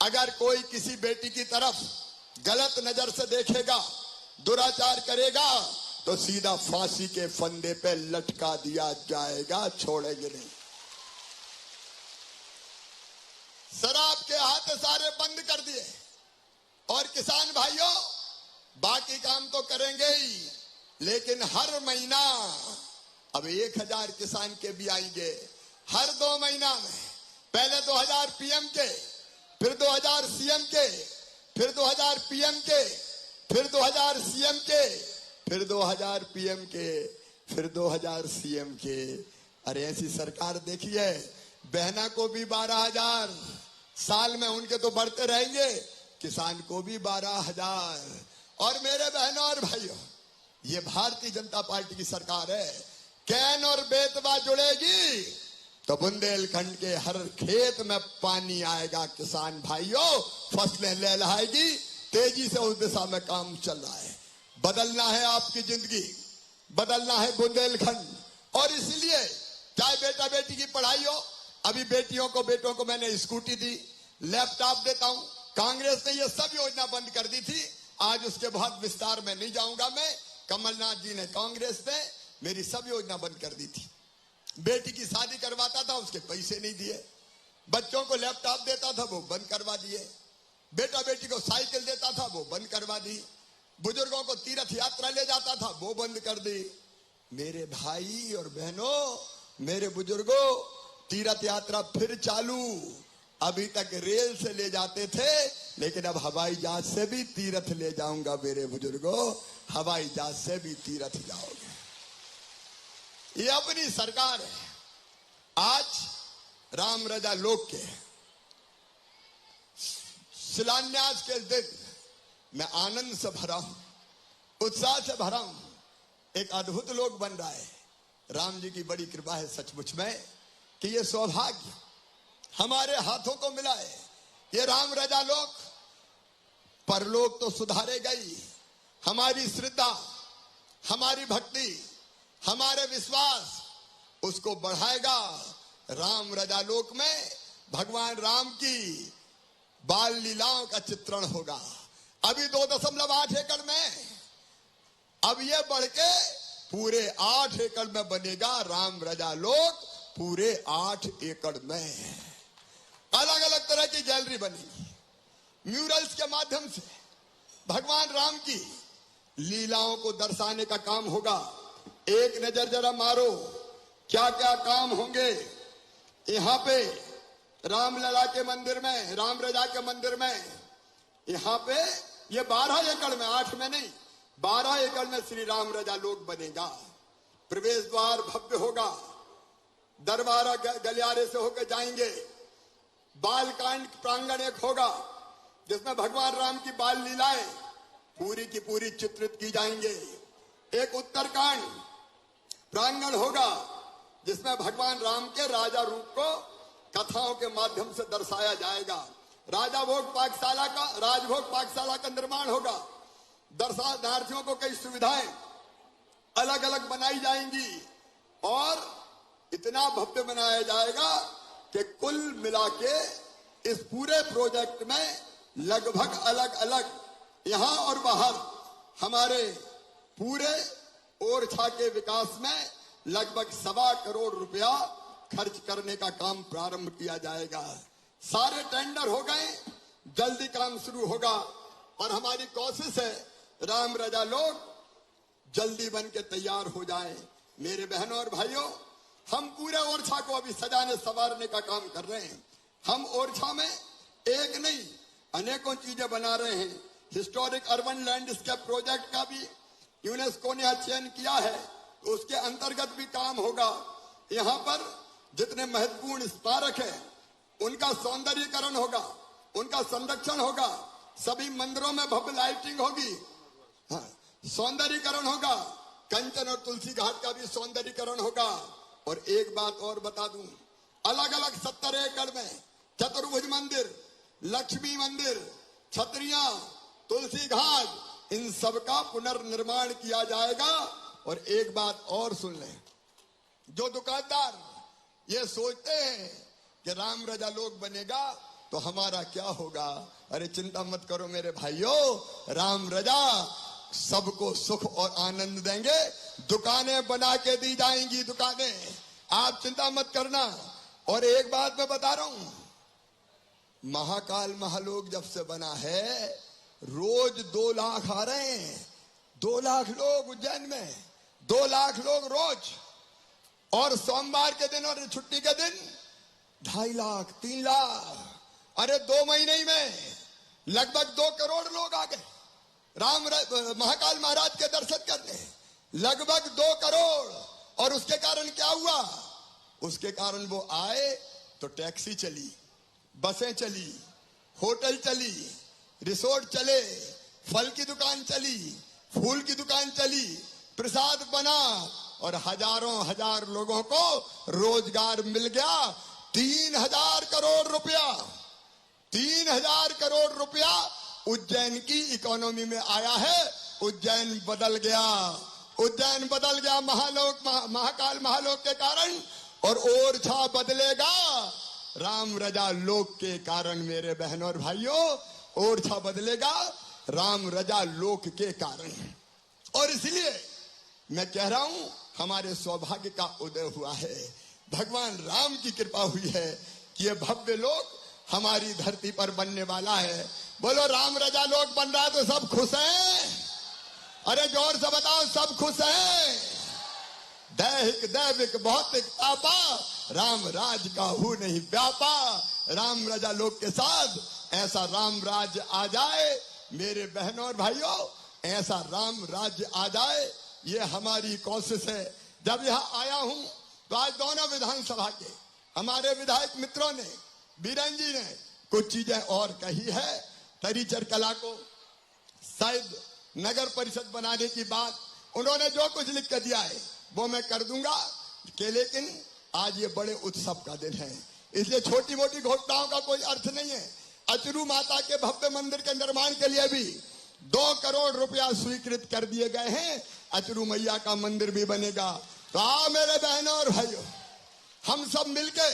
अगर कोई किसी बेटी की तरफ गलत नजर से देखेगा, दुराचार करेगा, तो सीधा फांसी के फंदे पे लटका दिया जाएगा, छोड़ेंगे नहीं। शराब के हाथ सारे बंद कर दिए, और किसान भाइयों बाकी काम तो करेंगे ही, लेकिन हर महीना अब 1,000 किसान के भी आएंगे हर 2 महीना में। पहले 2,000 पीएम के, फिर 2,000 सीएम के, फिर 2,000 पीएम के, फिर 2,000 सीएम के, फिर 2,000 पीएम के, फिर 2,000 सीएम के। अरे ऐसी सरकार देखी है। बहना को भी 12,000 साल में उनके तो बढ़ते रहेंगे, किसान को भी 12,000। और मेरे बहनों और भाइयों, ये भारतीय जनता पार्टी की सरकार है। कैन और बेतवा जुड़ेगी तो बुंदेलखंड के हर खेत में पानी आएगा। किसान भाइयों फसलें लहलहाएगी, तेजी से उस दिशा में काम चल रहा है। बदलना है आपकी जिंदगी, बदलना है बुंदेलखंड। और इसलिए चाहे बेटा बेटी की पढ़ाई हो, अभी बेटियों को बेटों को मैंने स्कूटी दी, लैपटॉप देता हूं। कांग्रेस ने ये सब योजना बंद कर दी थी, आज उसके बहुत विस्तार में नहीं जाऊंगा मैं। कमलनाथ जी ने, कांग्रेस ने मेरी सब योजना बंद कर दी थी। बेटी की शादी करवाता था, उसके पैसे नहीं दिए। बच्चों को लैपटॉप देता था, वो बंद करवा दिए। बेटा बेटी को साइकिल देता था, वो बंद करवा दी। बुजुर्गों को तीर्थ यात्रा ले जाता था, वो बंद कर दी। मेरे भाई और बहनों, मेरे बुजुर्गों, तीर्थ यात्रा फिर चालू। अभी तक रेल से ले जाते थे, लेकिन अब हवाई जहाज से भी तीर्थ ले जाऊंगा मेरे बुजुर्गों, हवाई जहाज से भी तीर्थ जाओगे। ये अपनी सरकार है। आज राम रजा लोक के शिलान्यास के दिन मैं आनंद से भरा हूं, उत्साह से भरा हूं। एक अद्भुत लोक बन रहा है। राम जी की बड़ी कृपा है सचमुच में कि ये सौभाग्य हमारे हाथों को मिला है। ये राम रजा लोक परलोक तो सुधारेगा ही, हमारी श्रद्धा, हमारी भक्ति, हमारे विश्वास उसको बढ़ाएगा। राम रजा लोक में भगवान राम की बाल लीलाओं का चित्रण होगा। अभी 2.8 एकड़ में, अब ये बढ़ के पूरे 8 एकड़ में बनेगा राम रजा लोक। पूरे 8 एकड़ में अलग अलग तरह की गैलरी बनेगी, म्यूरल्स के माध्यम से भगवान राम की लीलाओं को दर्शाने का काम होगा। एक नजर जरा मारो, क्या क्या काम होंगे यहाँ पे रामलला के मंदिर में, राम रजा के मंदिर में। यहाँ पे ये 12 एकड़ में, 8 में नहीं, 12 एकड़ में श्री राम रजा लोक बनेगा। प्रवेश द्वार भव्य होगा, दरबारा गलियारे से होकर जाएंगे। बालकांड प्रांगण एक होगा जिसमें भगवान राम की बाल लीलाएं पूरी की पूरी चित्रित की जाएंगे। एक उत्तरकांड प्रांगण होगा जिसमें भगवान राम के राजा रूप को कथाओं के माध्यम से दर्शाया जाएगा। राजभोग पाकशाला का निर्माण होगा। दर्शनार्थियों को कई सुविधाएं अलग अलग बनाई जाएंगी और इतना भव्य बनाया जाएगा कि कुल मिला के इस पूरे प्रोजेक्ट में लगभग अलग अलग यहां और बाहर हमारे पूरे ओरछा के विकास में लगभग 1.25 करोड़ रुपया खर्च करने का काम प्रारंभ किया जाएगा। सारे टेंडर हो गए, जल्दी काम शुरू होगा और हमारी कोशिश है राम रजा लोक जल्दी बन के तैयार हो जाए। मेरे बहनों और भाइयों, हम पूरे ओरछा को अभी सजाने संवारने का काम कर रहे हैं। हम ओरछा में एक नहीं अनेकों चीजें बना रहे हैं। हिस्टोरिक अर्बन लैंडस्केप प्रोजेक्ट का भी यूनेस्को ने चयन किया है, तो उसके अंतर्गत भी काम होगा। यहाँ पर जितने महत्वपूर्ण स्मारक हैं उनका सौंदर्यीकरण होगा, उनका संरक्षण होगा, सभी मंदिरों में भव्य लाइटिंग होगी, सौंदर्यीकरण होगा, कंचन और तुलसी घाट का भी सौंदर्यीकरण होगा। और एक बात और बता दूं, अलग अलग 70 एकड़ में चतुर्भुज मंदिर, लक्ष्मी मंदिर, छतरियां, तुलसी घाट, इन सब का पुनर्निर्माण किया जाएगा। और एक बात और सुन लें, जो दुकानदार ये सोचते हैं कि राम रजा लोक बनेगा तो हमारा क्या होगा, अरे चिंता मत करो मेरे भाइयों, राम रजा सबको सुख और आनंद देंगे। दुकानें बना के दी जाएंगी, दुकानें, आप चिंता मत करना। और एक बात मैं बता रहा हूं, महाकाल महालोक जब से बना है, रोज 2 लाख आ रहे हैं, 2 लाख लोग उज्जैन में, 2 लाख लोग रोज। और सोमवार के दिन और छुट्टी के दिन 2.5 लाख, 3 लाख, अरे 2 महीने ही में लगभग 2 करोड़ लोग आ गए महाकाल महाराज के दर्शन करने, लगभग 2 करोड़। और उसके कारण क्या हुआ, उसके कारण वो आए तो टैक्सी चली, बसें चली, होटल चली, रिसोर्ट चले, फल की दुकान चली, फूल की दुकान चली, प्रसाद बना और हजारों हजार लोगों को रोजगार मिल गया। 3,000 करोड़ रुपया, 3,000 करोड़ रुपया उज्जैन की इकोनॉमी में आया है। उज्जैन बदल गया, उज्जैन बदल गया महाकाल महालोक के कारण। और ओरछा बदलेगा राम रजा लोक के कारण मेरे बहनों और भाइयों, ओरछा बदलेगा राम रजा लोक के कारण। और इसलिए मैं कह रहा हूं, हमारे सौभाग्य का उदय हुआ है, भगवान राम की कृपा हुई है कि ये भव्य लोक हमारी धरती पर बनने वाला है। बोलो राम रजा लोक बन रहा है तो सब खुश हैं? अरे जोर से बताओ, सब खुश हैं? दैहिक दैविक भौतिक तापा, राम राज का हु नहीं व्यापा। राम रजा लोक के साथ ऐसा राम राज आ जाए मेरे बहनों और भाइयों, ऐसा राम राज्य आ जाए, ये हमारी कोशिश है। जब यहाँ आया हूं तो आज दोनों विधानसभा के हमारे विधायक मित्रों ने, बीरेन जी ने कुछ चीजें और कही है। तरीचर कला को शायद नगर परिषद बनाने की बात उन्होंने जो कुछ लिख कर दिया है वो मैं कर दूंगा कि, लेकिन आज ये बड़े उत्सव का दिन है, इसलिए छोटी मोटी घोषणाओं का कोई अर्थ नहीं है। अचरू माता के भव्य मंदिर के निर्माण के लिए भी 2 करोड़ रुपया स्वीकृत कर दिए गए हैं। अचरू मैया का मंदिर भी बनेगा। तो आओ मेरे बहनों और भाइयों, हम सब मिलके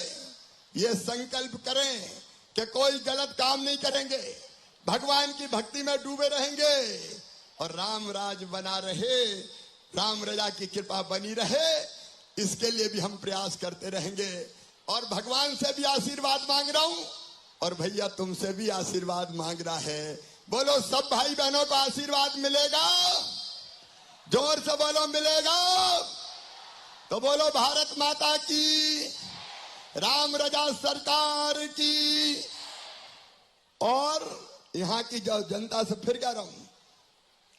ये संकल्प करें कि कोई गलत काम नहीं करेंगे, भगवान की भक्ति में डूबे रहेंगे और राम राज बना रहे, राम रजा की कृपा बनी रहे, इसके लिए भी हम प्रयास करते रहेंगे। और भगवान से भी आशीर्वाद मांग रहा हूं और भैया तुमसे भी आशीर्वाद मांग रहा है। बोलो सब भाई बहनों को आशीर्वाद मिलेगा? जोर से बोलो मिलेगा? तो बोलो भारत माता की, राम रजा सरकार की। और यहाँ की जो जनता से फिर कह रहा हूं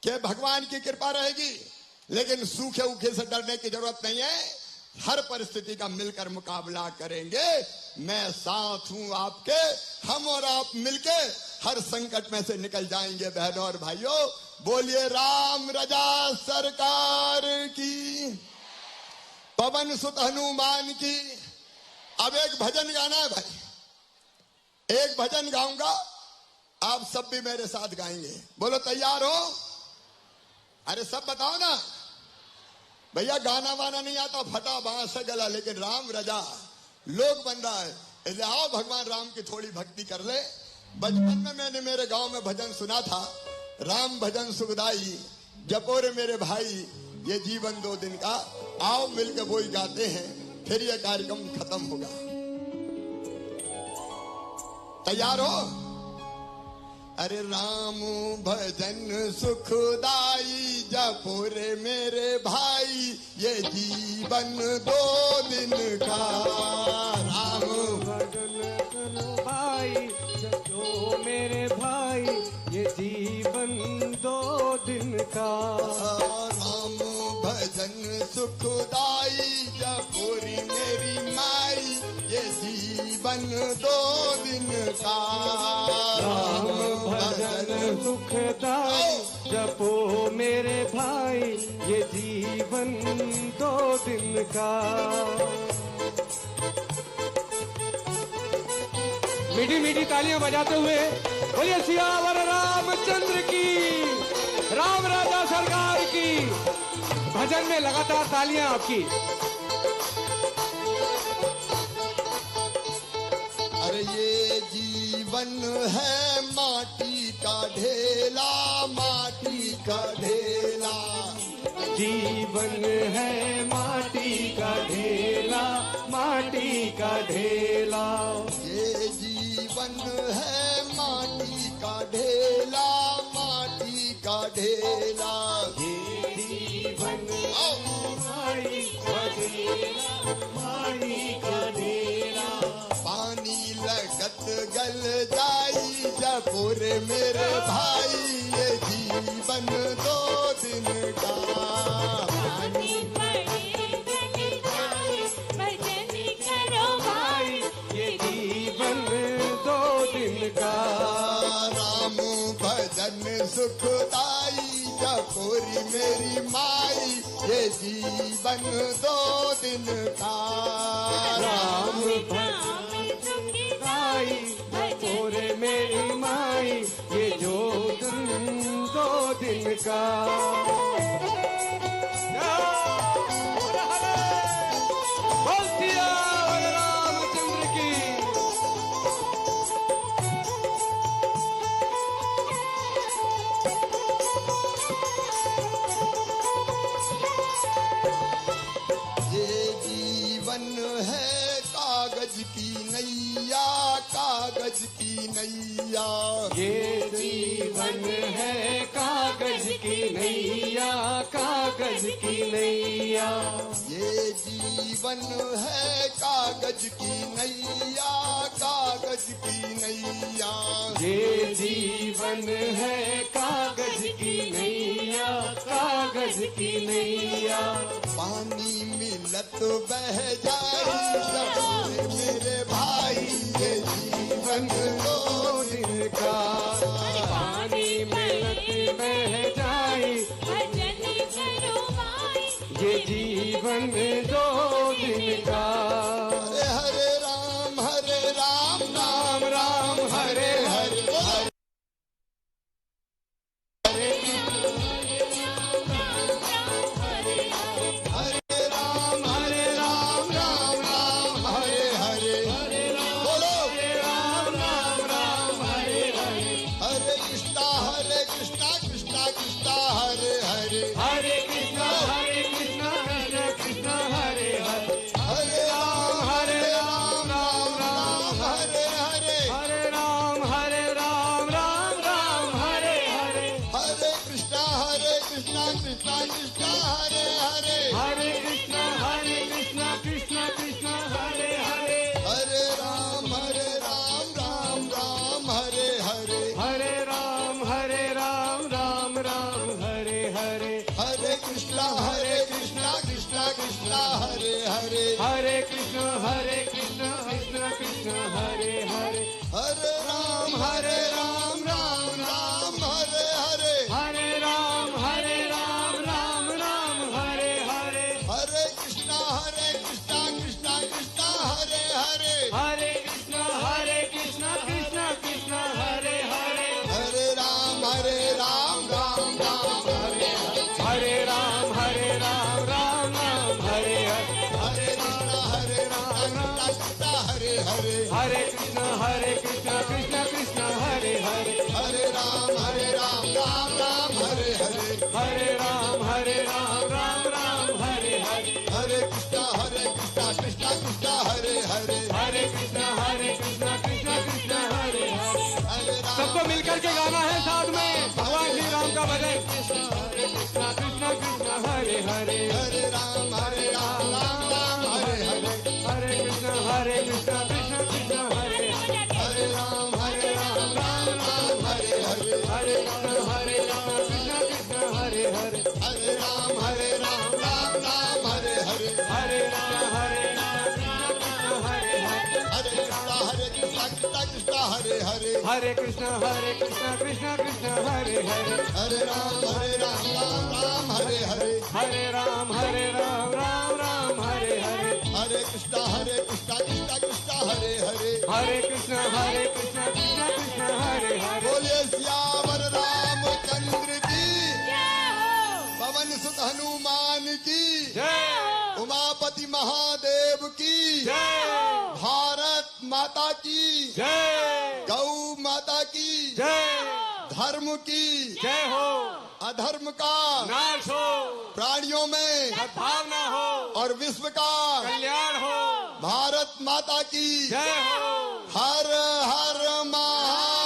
कि भगवान की कृपा रहेगी, लेकिन सूखे उखे से डरने की जरूरत नहीं है। हर परिस्थिति का मिलकर मुकाबला करेंगे। मैं साथ हूं आपके, हम और आप मिलके हर संकट में से निकल जाएंगे बहनों और भाइयों। बोलिए राम रजा सरकार की, पवन सुत हनुमान की। अब एक भजन गाना है भाई, एक भजन गाऊंगा, आप सब भी मेरे साथ गाएंगे। बोलो तैयार हो? अरे सब बताओ ना भैया, गाना वाना नहीं आता, फटा बांस से गला, लेकिन राम रजा लोग बन रहा है। इसलिए आओ भगवान राम की थोड़ी भक्ति कर ले। बचपन में मैंने मेरे गांव में भजन सुना था, राम भजन सुखदाई जपो रे मेरे भाई, ये जीवन 2 दिन का। आओ मिलकर वही गाते हैं, फिर ये कार्यक्रम खत्म होगा। तैयार हो? अरे राम भजन सुखदाई जपो रे मेरे भाई, ये जीवन 2 दिन का। राम भजन भाई जपो मेरे भाई, ये जीवन 2 दिन का। सुखदाई जपूरी मेरी माई ये जीवन 2 दिन का राम भजन सुखदाई जपो मेरे भाई ये जीवन 2 दिन का। मीठी मीठी तालियां बजाते हुए बोलिए सियावर रामचंद्र की, राम राजा सरकार की। भजन में लगातार तालियां आपकी। अरे ये जीवन है माटी का ढेला, माटी का ढेला। जीवन है माटी का ढेला, माटी का ढेला। ये जीवन है माटी का ढेला, माटी का ढेला। ये जीवन माई का ढेला, माई का ढेला। पानी लगत गल जाई जपुर मेरे भाई ये जीवन 2 दिन का। पानी पड़े गल जाए भजन करो भाई ये जीवन 2 दिन का। राम भजन सुखदाई जपुरी मेरी माई ये जीवन 2 दिन का। राम भजन सुखदाई जपोरे मेरी माई ये जो 2 दिन का। बोल सियावर रामचंद्र की। ये जीवन है कागज की नैया, कागज की नैया। ये जीवन है कागज की नैया, कागज की नैया। ये जीवन है कागज की नैया, कागज की नैया। ये जीवन है कागज की नैया, कागज की नैया। पानी मिलत बह जाए जपुर मेरे भाई ये जीवन 2 दिन का। पानी मिलत बह जाए भजन करो भाई ये जीवन 2 दिन का। हरे राम राम राम हरे हरे हरे हरे राम राम राम हरे हरे। बोलो राम राम राम हरे हरे। हरे कृष्णा कृष्णा कृष्णा हरे हरे। हरे कृष्णा कृष्णा कृष्णा हरे हरे। हरे राम राम राम हरे हरे। हरे राम राम राम हरे हरे। हरे कृष्णा कृष्णा कृष्णा हरे हरे। हरे कृष्णा कृष्णा कृष्णा हरे हरे। हरे राम राम राम हरे हरे। हरे राम राम हरे हरे। हरे कृष्णा कृष्णा कृष्णा हरे हरे। हरे कृष्णा कृष्णा कृष्णा हरे हरे। हरे राम राम राम हरे हरे। हरे राम राम हरे हरे। हरे कृष्णा कृष्णा कृष्णा हरे हरे। हरे कृष्णा कृष्णा कृष्णा हरे हरे। हरे राम राम राम हरे हरे। हरे राम राम हरे हरे। हरे कृष्णा हरे हरे। हरे कृष्णा कृष्णा कृष्णा हरे हरे। हरे राम राम हरे हरे। हरे राम राम हरे हरे। हरे कृष्णा कृष्णा हरे हरे। हरे कृष्णा कृष्णा कृष्णा हरे हरे। हरे राम सबको मिलकर के गाना है साथ में भगवान श्री राम का भजन। हरे कृष्णा कृष्णा हरे हरे। हरे राम राम हरे हरे। हरे कृष्णा कृष्णा कृष्णा हरे हरे। हरे राम राम हरे हरे। हरे कृष्णा कृष्णा कृष्णा हरे हरे। हरे राम राम हरे हरे कृष्णा कृष्णा कृष्ण हरे हरे, हरे राम राम राम हरे हरे, हरे राम राम राम हरे हरे, हरे कृष्णा कृष्णा कृष्णा हरे हरे, हरे कृष्णा कृष्णा कृष्ण हरे हरे। बोले सियावर रामचंद्र की, पवन सुत हनुमान की, जय, उमापति महादेव की, जय, भारत माता की, जय, गौ माता की, जय, धर्म की, जय हो, अधर्म का नाश हो, प्राणियों में सद्भावना हो और विश्व का कल्याण हो, भारत माता की जय हो। हर हर महादेव।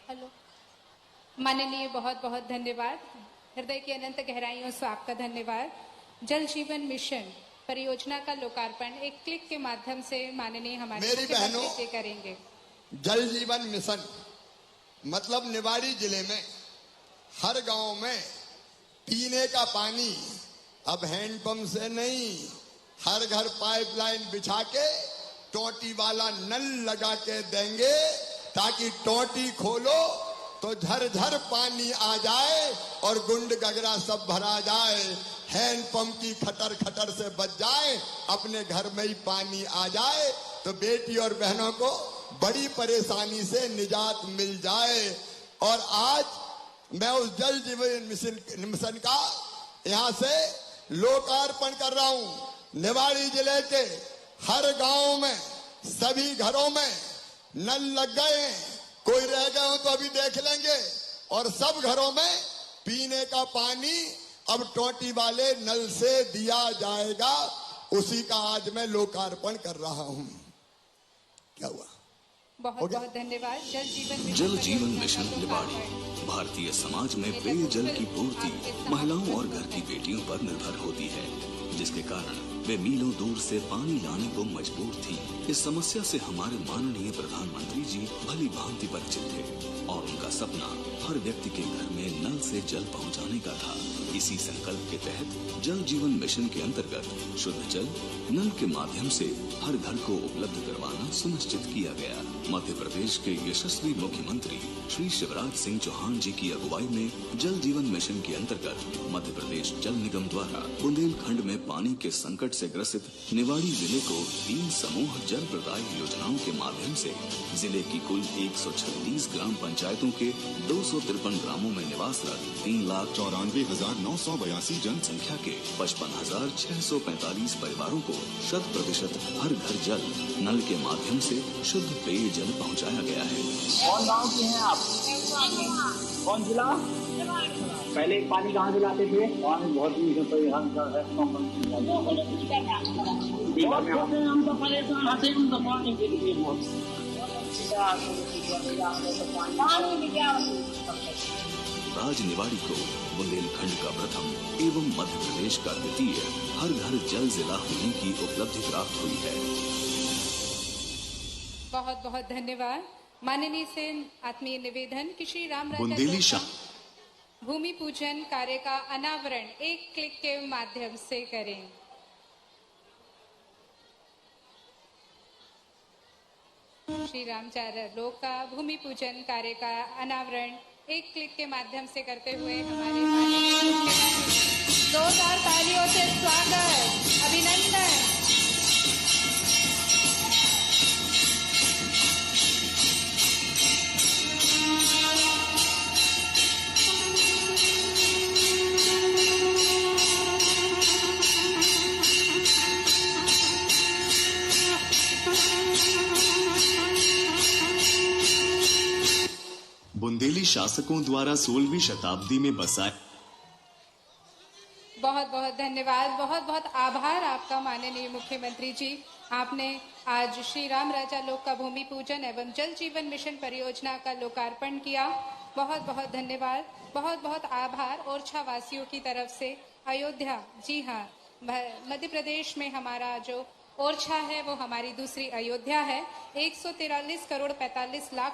हेलो माननीय, बहुत बहुत धन्यवाद। हृदय की अनंत गहराइयों से आपका धन्यवाद। जल जीवन मिशन परियोजना का लोकार्पण एक क्लिक के माध्यम से माननीय हमारे मेरी बहनों, मुख्यमंत्री जी करेंगे। जल जीवन मिशन मतलब निवाड़ी जिले में हर गांव में पीने का पानी अब हैंडपंप से नहीं, हर घर पाइपलाइन बिछा के टोटी वाला नल लगा के देंगे, ताकि टोटी खोलो तो झरझर पानी आ जाए और गुंड गगरा सब भरा जाए, हैंडपंप की खटर खटर से बच जाए, अपने घर में ही पानी आ जाए, तो बेटी और बहनों को बड़ी परेशानी से निजात मिल जाए। और आज मैं उस जल जीवन मिशन का यहाँ से लोकार्पण कर रहा हूँ। निवाड़ी जिले के हर गांव में सभी घरों में नल लग गए हैं, कोई रह गए हो तो अभी देख लेंगे, और सब घरों में पीने का पानी अब टोटी वाले नल से दिया जाएगा। उसी का आज मैं लोकार्पण कर रहा हूं। क्या हुआ? बहुत बहुत धन्यवाद। जल जीवन मिशन निवाड़ी भारतीय समाज में पेयजल की पूर्ति महिलाओं और घर की बेटियों पर निर्भर होती है, जिसके कारण वे मीलों दूर से पानी लाने को मजबूर थी। इस समस्या से हमारे माननीय प्रधानमंत्री जी भली भांति परिचित थे और उनका सपना हर व्यक्ति के घर में नल से जल पहुंचाने का था। इसी संकल्प के तहत जल जीवन मिशन के अंतर्गत शुद्ध जल नल के माध्यम से हर घर को उपलब्ध करवाना सुनिश्चित किया गया। मध्य प्रदेश के यशस्वी मुख्यमंत्री श्री शिवराज सिंह चौहान जी की अगुवाई में जल जीवन मिशन के अंतर्गत मध्य प्रदेश जल निगम द्वारा बुंदेलखंड में पानी के संकट से ग्रसित निवाड़ी जिले को 3 समूह जल प्रदाय योजनाओं के माध्यम से जिले की कुल 136 ग्राम पंचायतों के 253 ग्रामों में निवासरत 3,94,982 जनसंख्या के 55,645 परिवारों को 100% हर घर जल नल के माध्यम से शुद्ध पेयजल पहुंचाया गया है। कौन गाँव के हैं आप? कौन जिला? पहले पानी कहाँ से लाते थे? पानी बहुत हम तो परेशान आते हम तो पानी के लिए राज निवाड़ी को बुंदेलखंड का प्रथम एवं मध्य प्रदेश का द्वितीय हर घर जल जिला होने की उपलब्धि प्राप्त हुई है। बहुत बहुत धन्यवाद। माननीय से आत्मीय निवेदन कि श्री राम बुंदेली शाह भूमि पूजन कार्य का अनावरण एक क्लिक के माध्यम से करें। श्री रामचार्य लोक का भूमि पूजन कार्य का अनावरण एक क्लिक के माध्यम से करते हुए हमारे माननीय मुख्यमंत्री, जोरदार तालियों से स्वागत, अभिनंदन। बुंदेली शासकों द्वारा 16वीं शताब्दी में बसाए। बहुत बहुत धन्यवाद, बहुत बहुत आभार आपका माननीय मुख्यमंत्री जी। आपने आज श्री राम राजा लोक का भूमि पूजन एवं जल जीवन मिशन परियोजना का लोकार्पण किया। बहुत बहुत धन्यवाद, बहुत बहुत आभार ओरछा वासियों की तरफ से। अयोध्या, जी हाँ, मध्य प्रदेश में हमारा जो ओरछा है वो हमारी दूसरी अयोध्या है। 143 करोड़ 45 लाख